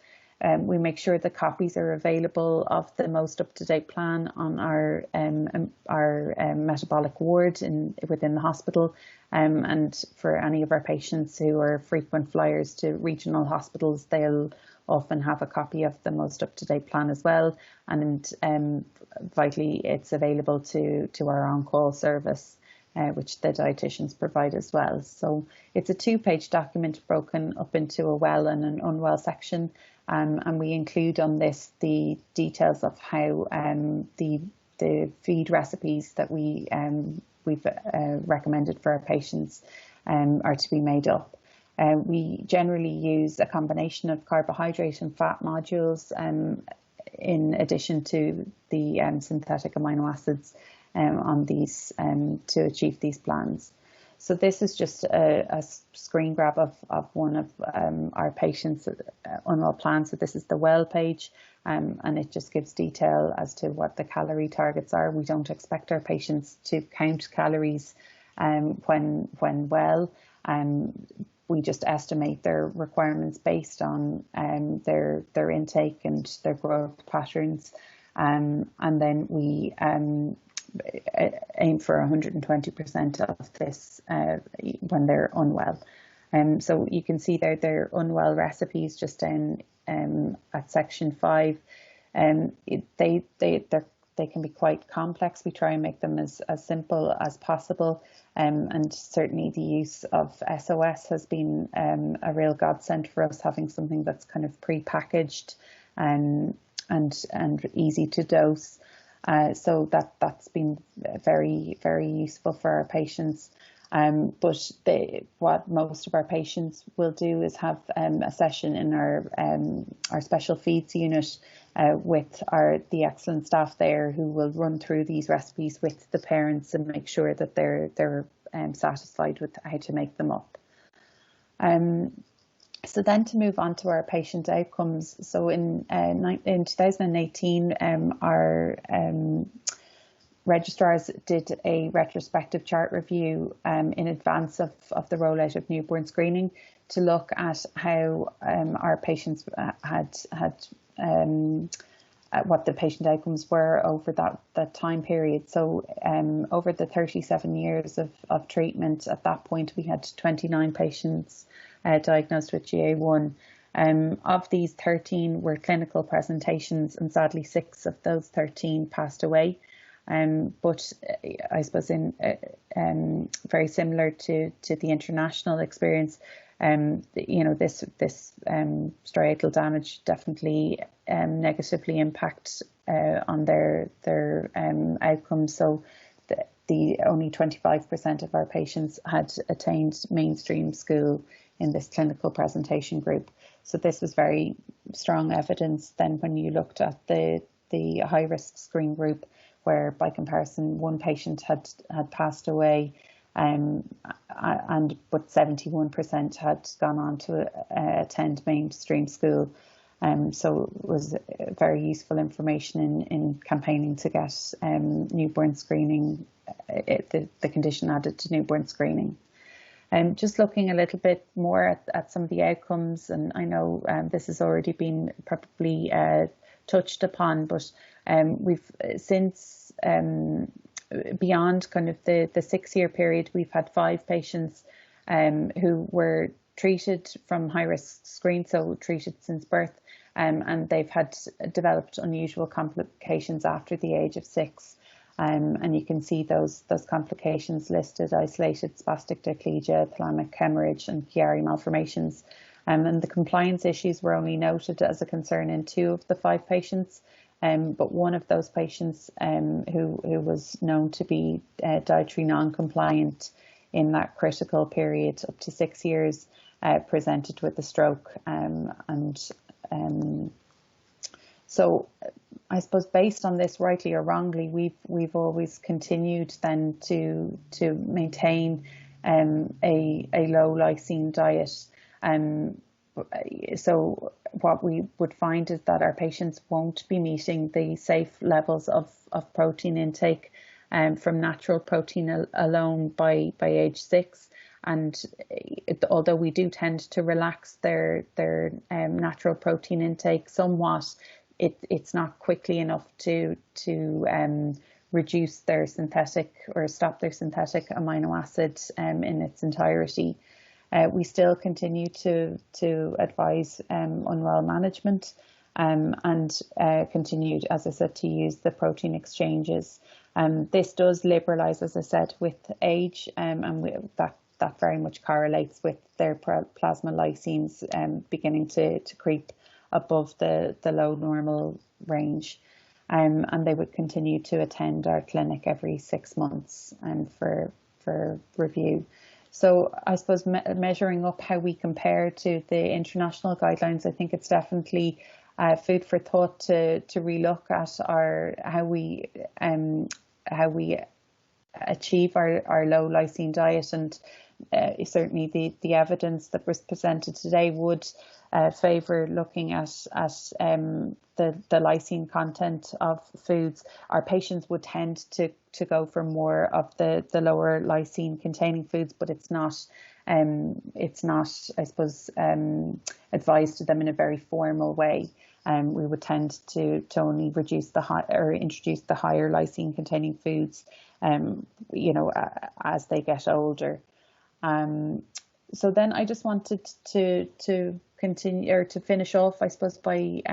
We make sure the copies are available of the most up-to-date plan on our metabolic ward within the hospital, and for any of our patients who are frequent flyers to regional hospitals, they'll often have a copy of the most up-to-date plan as well, and vitally it's available to our on-call service, which the dietitians provide as well. So it's a 2-page document broken up into a well and an unwell section, and we include on this the details of how the feed recipes that we've recommended for our patients are to be made up. We generally use a combination of carbohydrate and fat modules in addition to the synthetic amino acids on these to achieve these plans. So this is just a screen grab of one of our patients' unwell plans. So this is the well page, and it just gives detail as to what the calorie targets are. We don't expect our patients to count calories when well. We just estimate their requirements based on their intake and their growth patterns, and then we aim for 120% of this when they're unwell. So you can see there their unwell recipes just down at section 5. They can be quite complex. We try and make them as simple as possible, and certainly the use of SOS has been a real godsend for us, having something that's kind of pre-packaged and easy to dose. So that's been very, very useful for our patients. But what most of our patients will do is have a session in our special feeds unit with the excellent staff there, who will run through these recipes with the parents and make sure that they're satisfied with how to make them up. So then to move on to our patient outcomes. So in 2018, our registrars did a retrospective chart review in advance of the rollout of newborn screening to look at how our patients had what the patient outcomes were over that time period. So over the 37 years of treatment, at that point we had 29 patients diagnosed with GA1. Of these, 13 were clinical presentations, and sadly 6 of those 13 passed away. But I suppose in very similar to the international experience, this striatal damage definitely negatively impacts on their outcomes. So the only 25% of our patients had attained mainstream school in this clinical presentation group. So this was very strong evidence then when you looked at the the high risk screen group, where by comparison one patient had passed away, but 71% had gone on to attend mainstream school. So it was very useful information in campaigning to get newborn screening, the condition added to newborn screening. Just looking a little bit more at some of the outcomes, and I know this has already been probably touched upon, but we've since beyond kind of the 6-year period, we've had 5 patients who were treated from high risk screen, so treated since birth, and they've had developed unusual complications after the age of 6. And you can see those complications listed: isolated spastic diplegia, thalamic hemorrhage, and Chiari malformations. And the compliance issues were only noted as a concern in 2 of the 5 patients. But one of those patients who was known to be dietary non-compliant in that critical period up to 6 years presented with a stroke. So I suppose based on this, rightly or wrongly, we've always continued then to maintain a low lysine diet. So what we would find is that our patients won't be meeting the safe levels of protein intake from natural protein alone by age 6. And although we do tend to relax their natural protein intake somewhat, it's not quickly enough to reduce their synthetic or stop their synthetic amino acid in its entirety. We still continue to advise unwell management and continued, as I said, to use the protein exchanges. This does liberalise, as I said, with age, and that very much correlates with their plasma lysines beginning to creep above the low normal range. And they would continue to attend our clinic every 6 months for review. So I suppose measuring up how we compare to the international guidelines, I think it's definitely food for thought to relook at how we achieve our low lysine diet, and certainly the evidence that was presented today would favour looking at the lysine content of foods. Our patients would tend to go for more of the lower lysine containing foods, but it's not I suppose advised to them in a very formal way. We would tend to only reduce introduce the higher lysine containing foods as they get older. So then I just wanted to continue, or to finish off, I suppose, by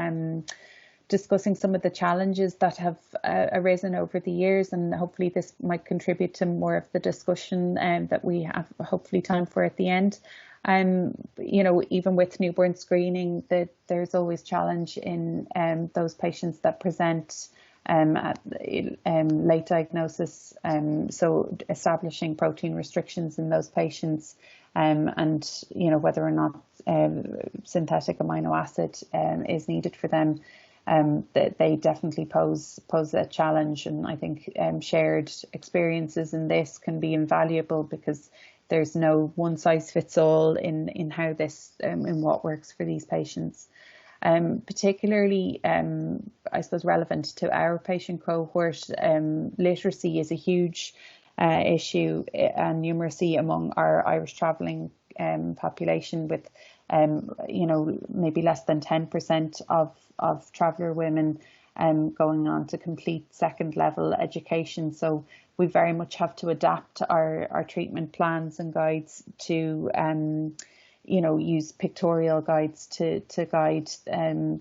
discussing some of the challenges that have arisen over the years, and hopefully this might contribute to more of the discussion that we have hopefully time for at the end. Even with newborn screening, there's always challenge in those patients that present at late diagnosis, so establishing protein restrictions in those patients, and whether or not synthetic amino acid is needed for them, they definitely pose a challenge. And I think shared experiences in this can be invaluable, because there's no one size fits all in how this in what works for these patients. Particularly, I suppose, relevant to our patient cohort, literacy is a huge issue and numeracy among our Irish travelling population, with maybe less than 10% of traveller women going on to complete second level education. So we very much have to adapt our treatment plans and guides to use pictorial guides to guide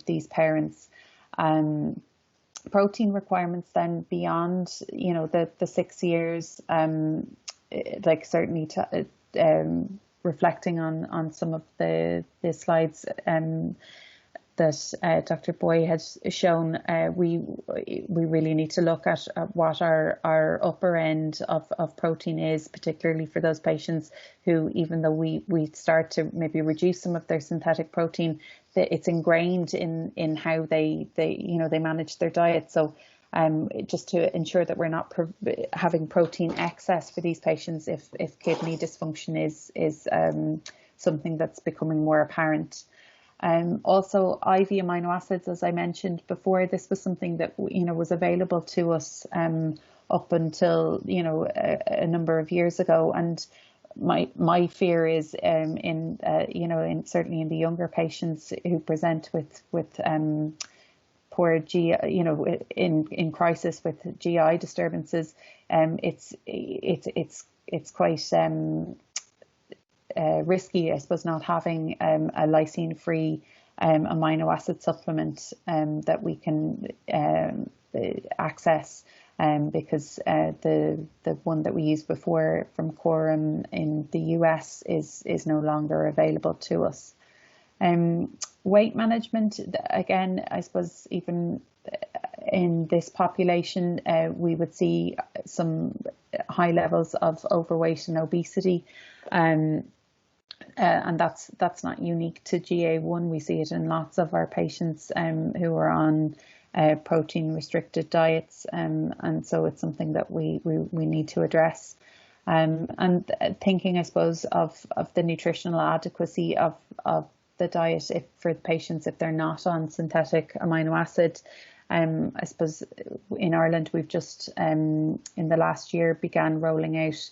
these parents. Protein requirements then beyond the 6 years, like certainly reflecting on some of the slides, that Dr. Boy has shown, we really need to look at what our upper end of protein is, particularly for those patients who, even though we start to maybe reduce some of their synthetic protein, that it's ingrained in how they manage their diet. So just to ensure that we're not having protein excess for these patients if kidney dysfunction is something that's becoming more apparent. Also, IV amino acids, as I mentioned before, this was something that was available to us up until a number of years ago, and my fear is certainly in the younger patients who present with poor GI, in crisis with GI disturbances, it's quite risky, I suppose, not having a lysine-free amino acid supplement that we can access, because the one that we used before from Quorum in the US is no longer available to us. Weight management, again, I suppose even in this population, we would see some high levels of overweight and obesity. And that's not unique to GA1. We see it in lots of our patients who are on protein restricted diets, and so it's something that we need to address. And thinking, I suppose, of the nutritional adequacy of the diet for the patients if they're not on synthetic amino acid. I suppose in Ireland we've just in the last year began rolling out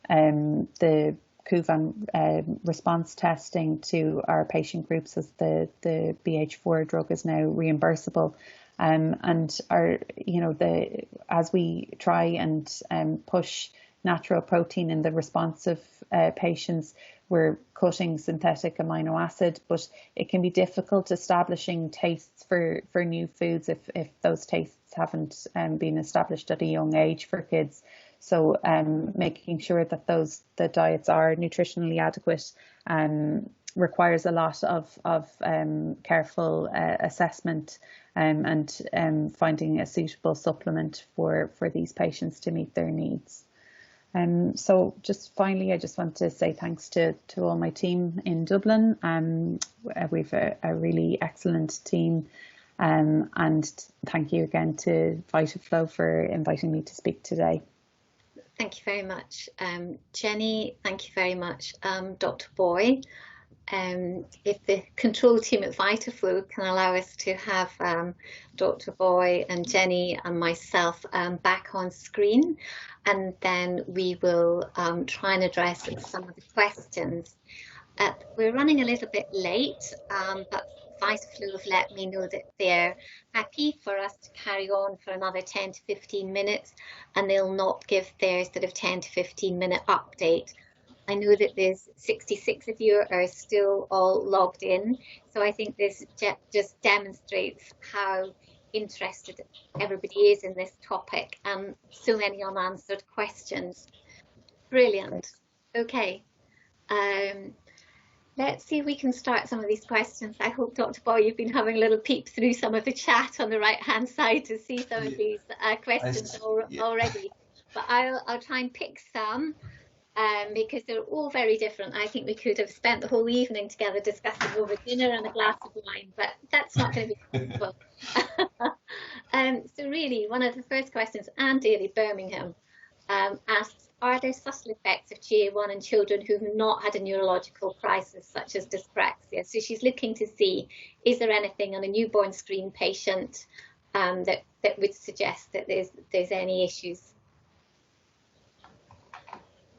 the Kuvan response testing to our patient groups, as the BH4 drug is now reimbursable, and as we try and push natural protein in the responsive patients, we're cutting synthetic amino acid, but it can be difficult establishing tastes for new foods if those tastes haven't been established at a young age for kids. So making sure that the diets are nutritionally adequate requires a lot of careful assessment and finding a suitable supplement for these patients to meet their needs. So just finally, I just want to say thanks to all my team in Dublin. We've a really excellent team, and thank you again to Vitaflo for inviting me to speak today. Thank you very much, Jenny. Thank you very much, Dr. Boy. If the control team at Vitaflo can allow us to have Dr. Boy and Jenny and myself back on screen, and then we will try and address some of the questions. We're running a little bit late, but Vitaflo have let me know that they're happy for us to carry on for another 10 to 15 minutes, and they'll not give their sort of 10 to 15 minute update. I know that there's 66 of you are still all logged in, so I think this just demonstrates how interested everybody is in this topic, and so many unanswered questions. Brilliant. Okay. Let's see if we can start some of these questions. I hope, Dr. Boy, you've been having a little peep through some of the chat on the right-hand side to see some of these questions already. But I'll try and pick some because they're all very different. I think we could have spent the whole evening together discussing over dinner and a glass of wine, but that's not going to be possible. So really, one of the first questions, Anne Daly, Birmingham, asks, are there subtle effects of GA1 in children who've not had a neurological crisis such as dyspraxia? So she's looking to see, is there anything on a newborn screen patient that would suggest that there's any issues?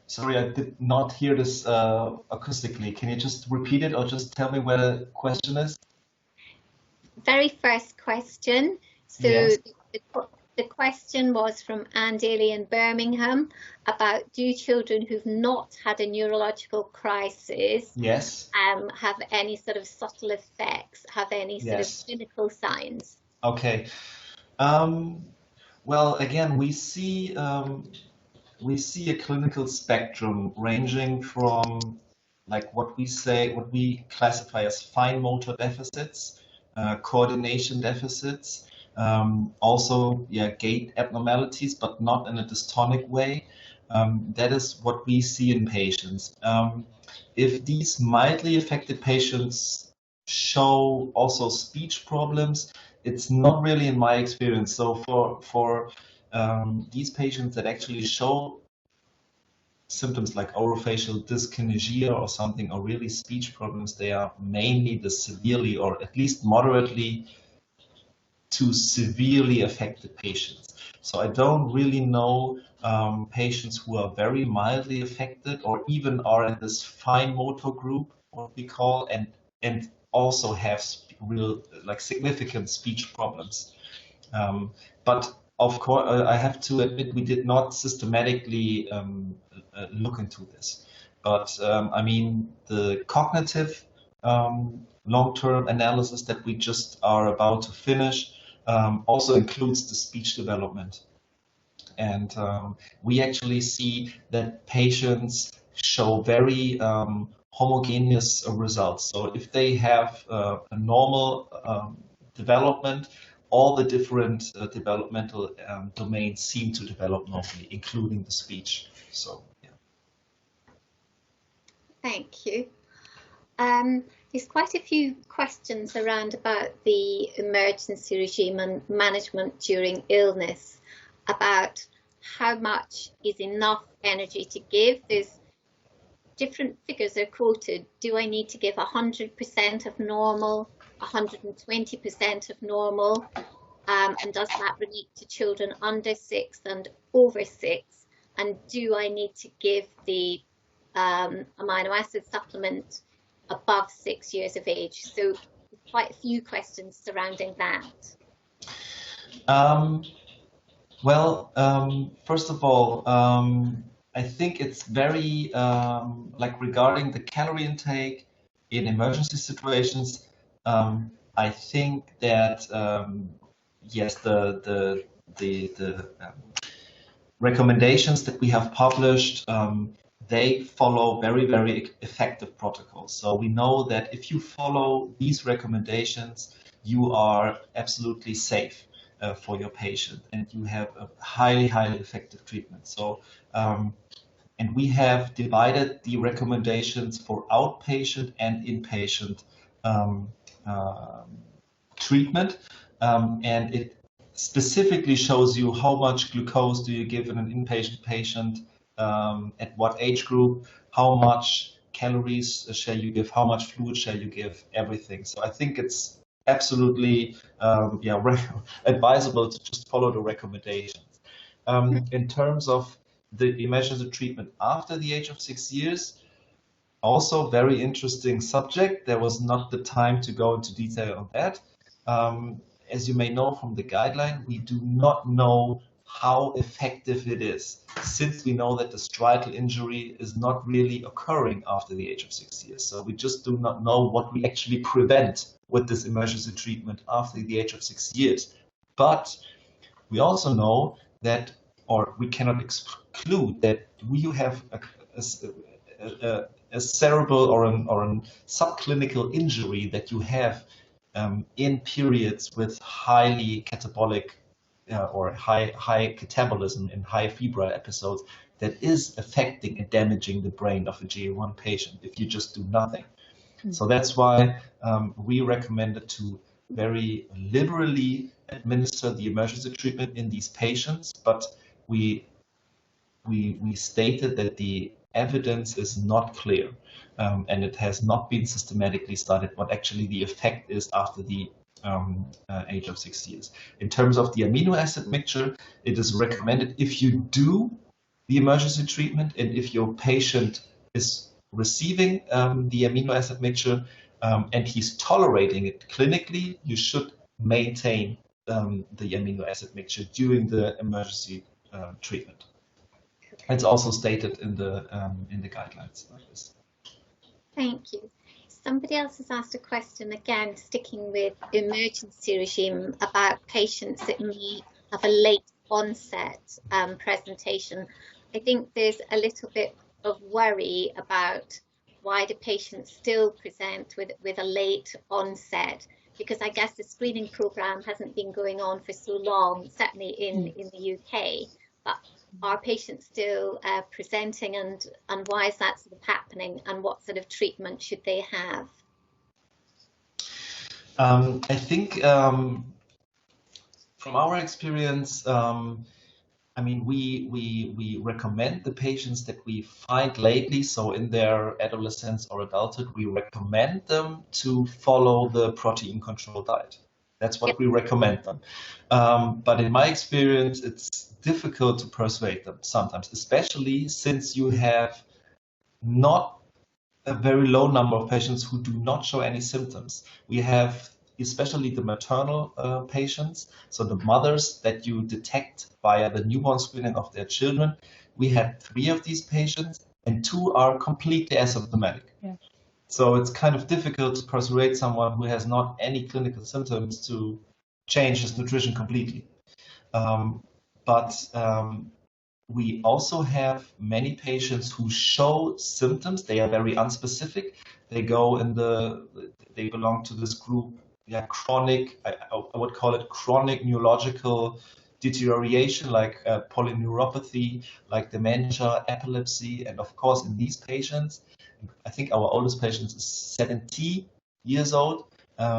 Sorry, I did not hear this acoustically. Can you just repeat it or just tell me where the question is? Very first question. So yes. The question was from Anne Daly in Birmingham about, do children who've not had a neurological crisis have any sort of subtle effects, have any sort of clinical signs? Okay. Well, again, we see a clinical spectrum ranging from like what we classify as fine motor deficits coordination deficits, also gait abnormalities, but not in a dystonic way. That is what we see in patients. If these mildly affected patients show also speech problems, it's not really in my experience. So for these patients that actually show symptoms like orofacial dyskinesia or something, or really speech problems, they are mainly the severely or at least moderately to severely affected patients. So I don't really know patients who are very mildly affected or even are in this fine motor group, what we call, and also have real significant speech problems. But of course, I have to admit we did not systematically look into this. But I mean, the cognitive long-term analysis that we just are about to finish also includes the speech development. And we actually see that patients show very homogeneous results. So if they have a normal development, all the different developmental domains seem to develop normally, including the speech. So, yeah. Thank you. There's quite a few questions around about the emergency regime and management during illness, about how much is enough energy to give. There's different figures are quoted. Do I need to give 100% of normal, 120% of normal? And does that relate to children under 6 and over 6? And do I need to give the amino acid supplement above 6 years of age? So quite a few questions surrounding that. First of all, I think it's very regarding the calorie intake in emergency situations. I think that yes, the recommendations that we have published, they follow very, very effective protocols. So we know that if you follow these recommendations, you are absolutely safe for your patient, and you have a highly, highly effective treatment. So, and we have divided the recommendations for outpatient and inpatient treatment, and it specifically shows you how much glucose do you give in an inpatient patient, at what age group, how much calories shall you give, how much fluid shall you give, everything. So I think it's absolutely advisable to just follow the recommendations. In terms of the emergency treatment after the age of 6 years, also very interesting subject. There was not the time to go into detail on that. As you may know from the guideline, we do not know how effective it is, since we know that the striatal injury is not really occurring after the age of 6 years. So we just do not know what we actually prevent with this emergency treatment after the age of 6 years. But we also know that, or we cannot exclude that you have a cerebral or a subclinical injury that you have in periods with highly catabolic or high catabolism and high febrile episodes that is affecting and damaging the brain of a GA1 patient if you just do nothing. So that's why we recommended to very liberally administer the emergency treatment in these patients, but we stated that the evidence is not clear, and it has not been systematically studied what actually the effect is after the age of 6 years. In terms of the amino acid mixture, it is recommended if you do the emergency treatment and if your patient is receiving the amino acid mixture and he's tolerating it clinically, you should maintain the amino acid mixture during the emergency treatment. It's also stated in the guidelines like this. Thank you. Somebody else has asked a question, again sticking with emergency regime, about patients that may have a late onset presentation. I think there's a little bit of worry about why do patients still present with a late onset. because I guess the screening programme hasn't been going on for so long, certainly in the UK, but are patients still presenting, and why is that sort of happening, and what sort of treatment should they have? I think from our experience, I mean, we recommend the patients that we find lately, so in their adolescence or adulthood, we recommend them to follow the protein control diet. That's what we recommend them. But in my experience, it's difficult to persuade them sometimes, especially since you have not a very low number of patients who do not show any symptoms. We have especially the maternal patients, so the mothers that you detect via the newborn screening of their children. We had 3 of these patients, and 2 are completely asymptomatic. Yeah. So it's kind of difficult to persuade someone who has not any clinical symptoms to change his nutrition completely. We also have many patients who show symptoms. They are very unspecific. They belong to this group, chronic, I would call it chronic neurological deterioration, like polyneuropathy, like dementia, epilepsy. And of course, in these patients, I think our oldest patient is 70 years old.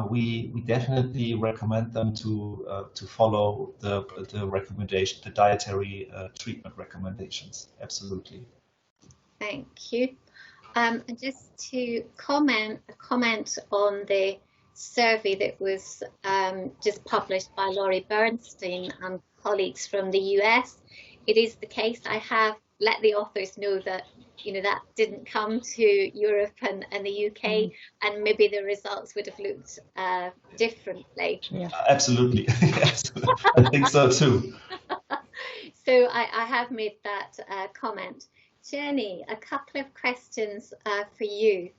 We definitely recommend them to follow the recommendation, the dietary treatment recommendations. Absolutely. Thank you. And just to comment on the survey that was just published by Laurie Bernstein and colleagues from the US. It is the case. I have let the authors know that that didn't come to Europe and the UK, and maybe the results would have looked differently. Yeah. Absolutely. Yes, I think so too. So I have made that comment. Jenny, a couple of questions for you.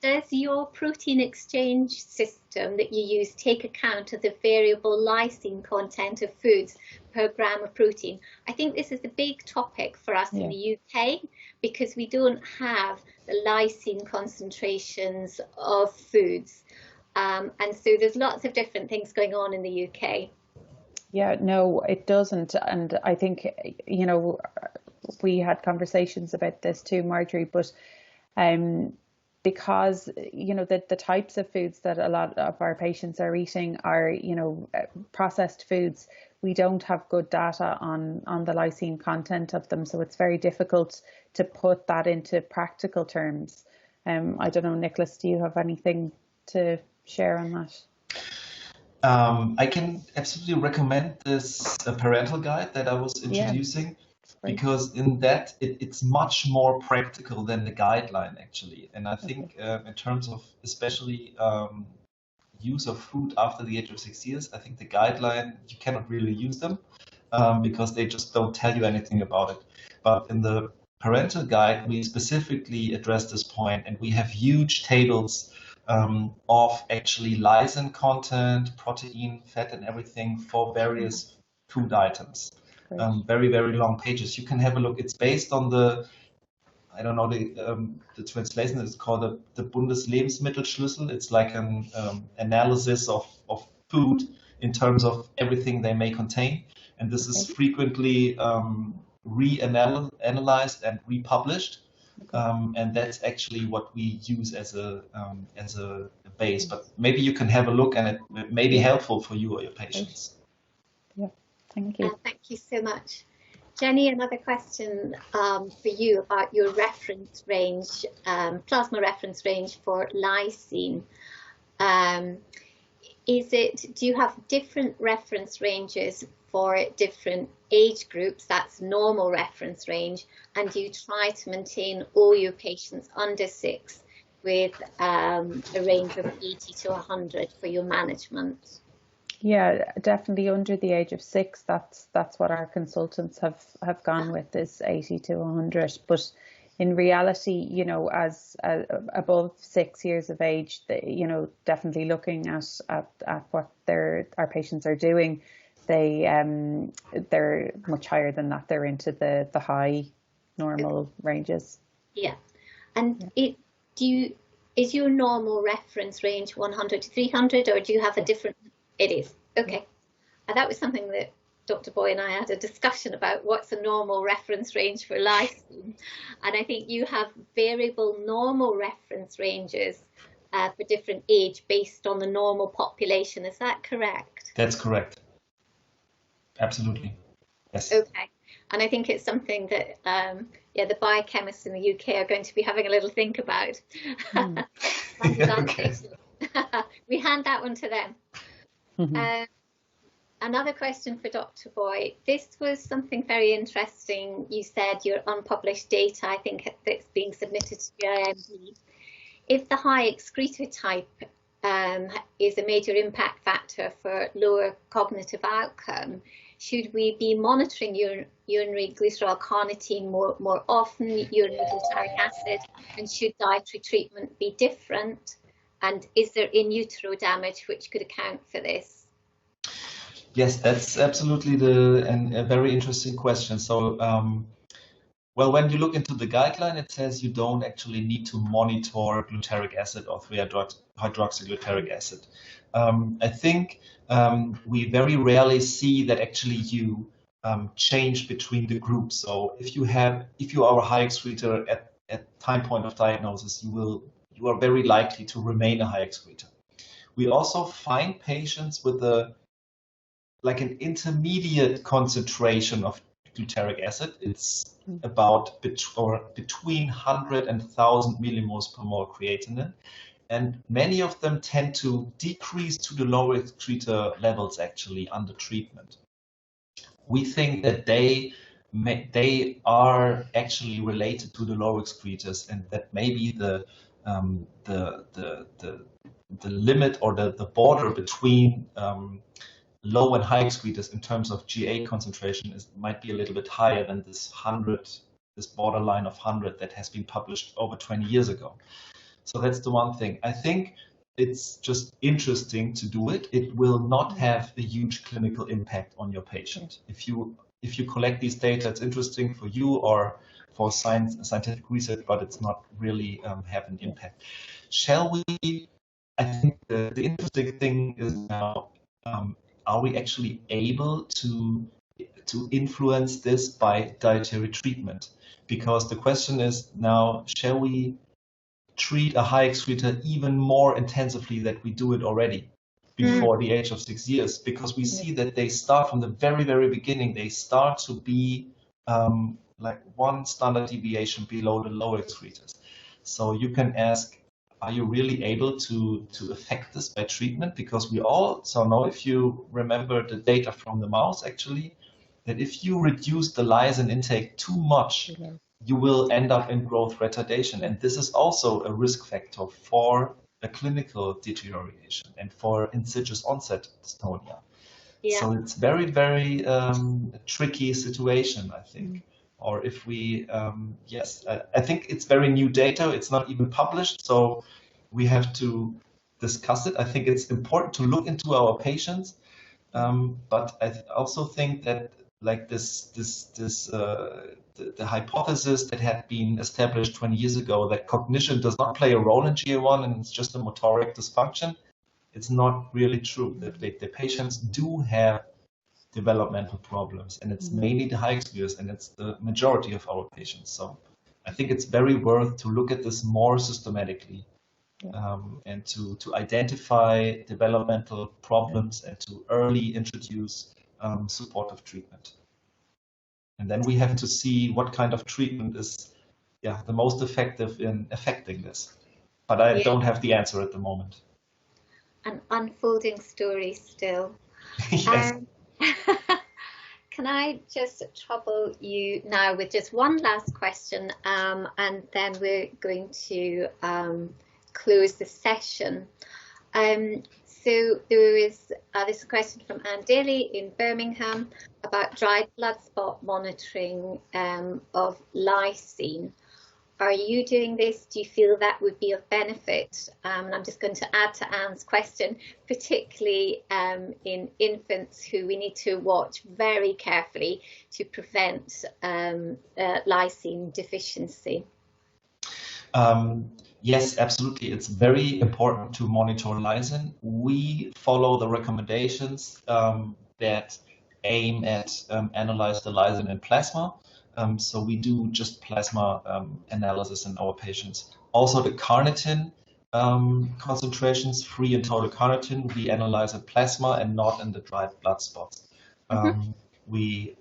Does your protein exchange system that you use take account of the variable lysine content of foods per gram of protein? I think this is a big topic for us in the UK, because we don't have the lysine concentrations of foods. And so there's lots of different things going on in the UK. Yeah, no, it doesn't. And I think, we had conversations about this too, Marjorie, but because, the types of foods that a lot of our patients are eating are, processed foods, we don't have good data on the lysine content of them. So it's very difficult to put that into practical terms. I don't know, Nicholas, do you have anything to share on that? I can absolutely recommend this parental guide that I was introducing. Because in that, it's much more practical than the guideline, actually. And I think in terms of especially use of food after the age of 6 years, I think the guideline, you cannot really use them because they just don't tell you anything about it. But in the parental guide, we specifically address this point, and we have huge tables of actually lysine content, protein, fat, and everything for various food items. Very, very long pages. You can have a look. It's based on the translation is called the Bundeslebensmittelschlüssel. It's like an analysis of food in terms of everything they may contain. And this is frequently reanalyzed and republished. And that's actually what we use as a base. But maybe you can have a look, and it may be helpful for you or your patients. Yeah. Thank you. Thank you so much. Jenny, another question for you about your reference range, plasma reference range for lysine. Do you have different reference ranges for different age groups? That's normal reference range. And do you try to maintain all your patients under 6 with a range of 80 to 100 for your management? Yeah, definitely under the age of 6. That's what our consultants have gone with, is 80 to 100. But in reality, as above 6 years of age, definitely looking at what our patients are doing, they're much higher than that. They're into the high normal ranges. Yeah, and Is your normal reference range 100 to 300, or do you have a different? It is. Okay. And that was something that Dr. Boy and I had a discussion about. What's a normal reference range for lysine? And I think you have variable normal reference ranges for different age based on the normal population. Is that correct? That's correct. Absolutely. Yes. Okay. And I think it's something that the biochemists in the UK are going to be having a little think about. Okay. We hand that one to them. Another question for Dr. Boy. This was something very interesting. You said your unpublished data, I think, that's being submitted to GA1. If the high excretor type is a major impact factor for lower cognitive outcome, should we be monitoring urinary glycerol carnitine more often, urinary glutaric acid, and should dietary treatment be different? And is there in utero damage which could account for this? Yes, that's absolutely a very interesting question. So, well, when you look into the guideline, it says you don't actually need to monitor glutaric acid or 3-hydroxyglutaric acid. I think we very rarely see that actually you change between the groups. So if you are a high excretor at time point of diagnosis, you are very likely to remain a high excretor. We also find patients with like an intermediate concentration of glutaric acid. It's about between 100 and 1,000 millimoles per mole creatinine. And many of them tend to decrease to the lower excretor levels actually under treatment. We think that they are actually related to the lower excretors, and that maybe the limit or the border between low and high excretors in terms of GA concentration might be a little bit higher than this borderline of 100 that has been published over 20 years ago. So that's the one thing. I think it's just interesting to do it. It will not have a huge clinical impact on your patient. If you collect these data, it's interesting for you or for scientific research, but it's not really have an impact. Shall we? I think the interesting thing is now, are we actually able to influence this by dietary treatment? Because the question is now, shall we treat a high excretor even more intensively than we do it already before the age of 6 years? Because we see that they start from the very, very beginning, they start to be like one standard deviation below the low excretors. So you can ask, are you really able to affect this by treatment? Because we also know, if you remember the data from the mouse actually, that if you reduce the lysine intake too much, you will end up in growth retardation. And this is also a risk factor for a clinical deterioration and for insidious onset dystonia. Yeah. So it's very, very tricky situation, I think. Or if we, yes, I think it's very new data. It's not even published, so we have to discuss it. I think it's important to look into our patients, but I also think that like the hypothesis that had been established 20 years ago that cognition does not play a role in GA1 and it's just a motoric dysfunction, it's not really true. That the patients do have developmental problems, and it's mainly the high excretors, and it's the majority of our patients. So I think it's very worth to look at this more systematically, and to identify developmental problems and to early introduce supportive treatment. And then we have to see what kind of treatment is the most effective in affecting this. But I don't have the answer at the moment. An unfolding story still. Yes. Can I just trouble you now with just one last question, and then we're going to close the session. So there is this question from Anne Daly in Birmingham about dried blood spot monitoring of lysine. Are you doing this? Do you feel that would be of benefit? And I'm just going to add to Anne's question, particularly in infants who we need to watch very carefully to prevent lysine deficiency. Yes, absolutely. It's very important to monitor lysin. We follow the recommendations that aim at analyze the lysin in plasma. So we do just plasma analysis in our patients. Also the carnitine concentrations, free and total carnitine, we analyze in plasma and not in the dried blood spots. We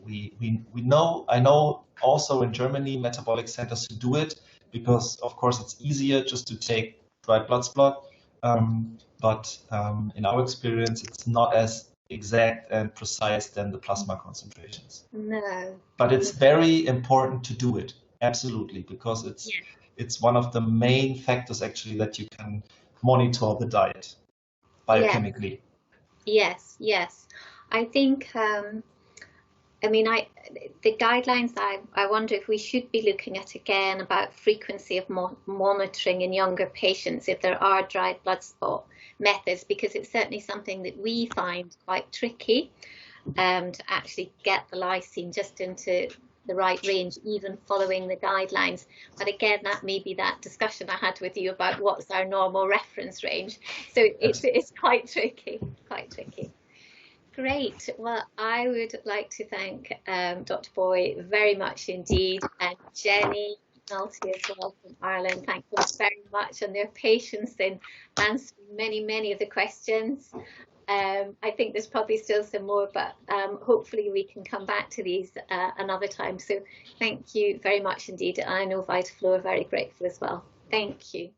know, I know also in Germany, metabolic centers who do it, because of course it's easier just to take dried blood spot. But in our experience, it's not as exact and precise than the plasma concentrations. No. But it's very important to do it, absolutely, because it's one of the main factors actually that you can monitor the diet biochemically. Yes, yes. I think I mean, the guidelines, I wonder if we should be looking at again about frequency of monitoring in younger patients if there are dried blood spot methods, because it's certainly something that we find quite tricky to actually get the lysine just into the right range, even following the guidelines. But again, that may be that discussion I had with you about what's our normal reference range. So it's quite tricky, quite tricky. Great. Well, I would like to thank Dr. Boy very much indeed, and Jenny McNulty as well from Ireland. Thank them very much and their patience in answering many of the questions. I think there's probably still some more, but hopefully we can come back to these another time. So thank you very much indeed. I know Vitaflo are very grateful as well. Thank you.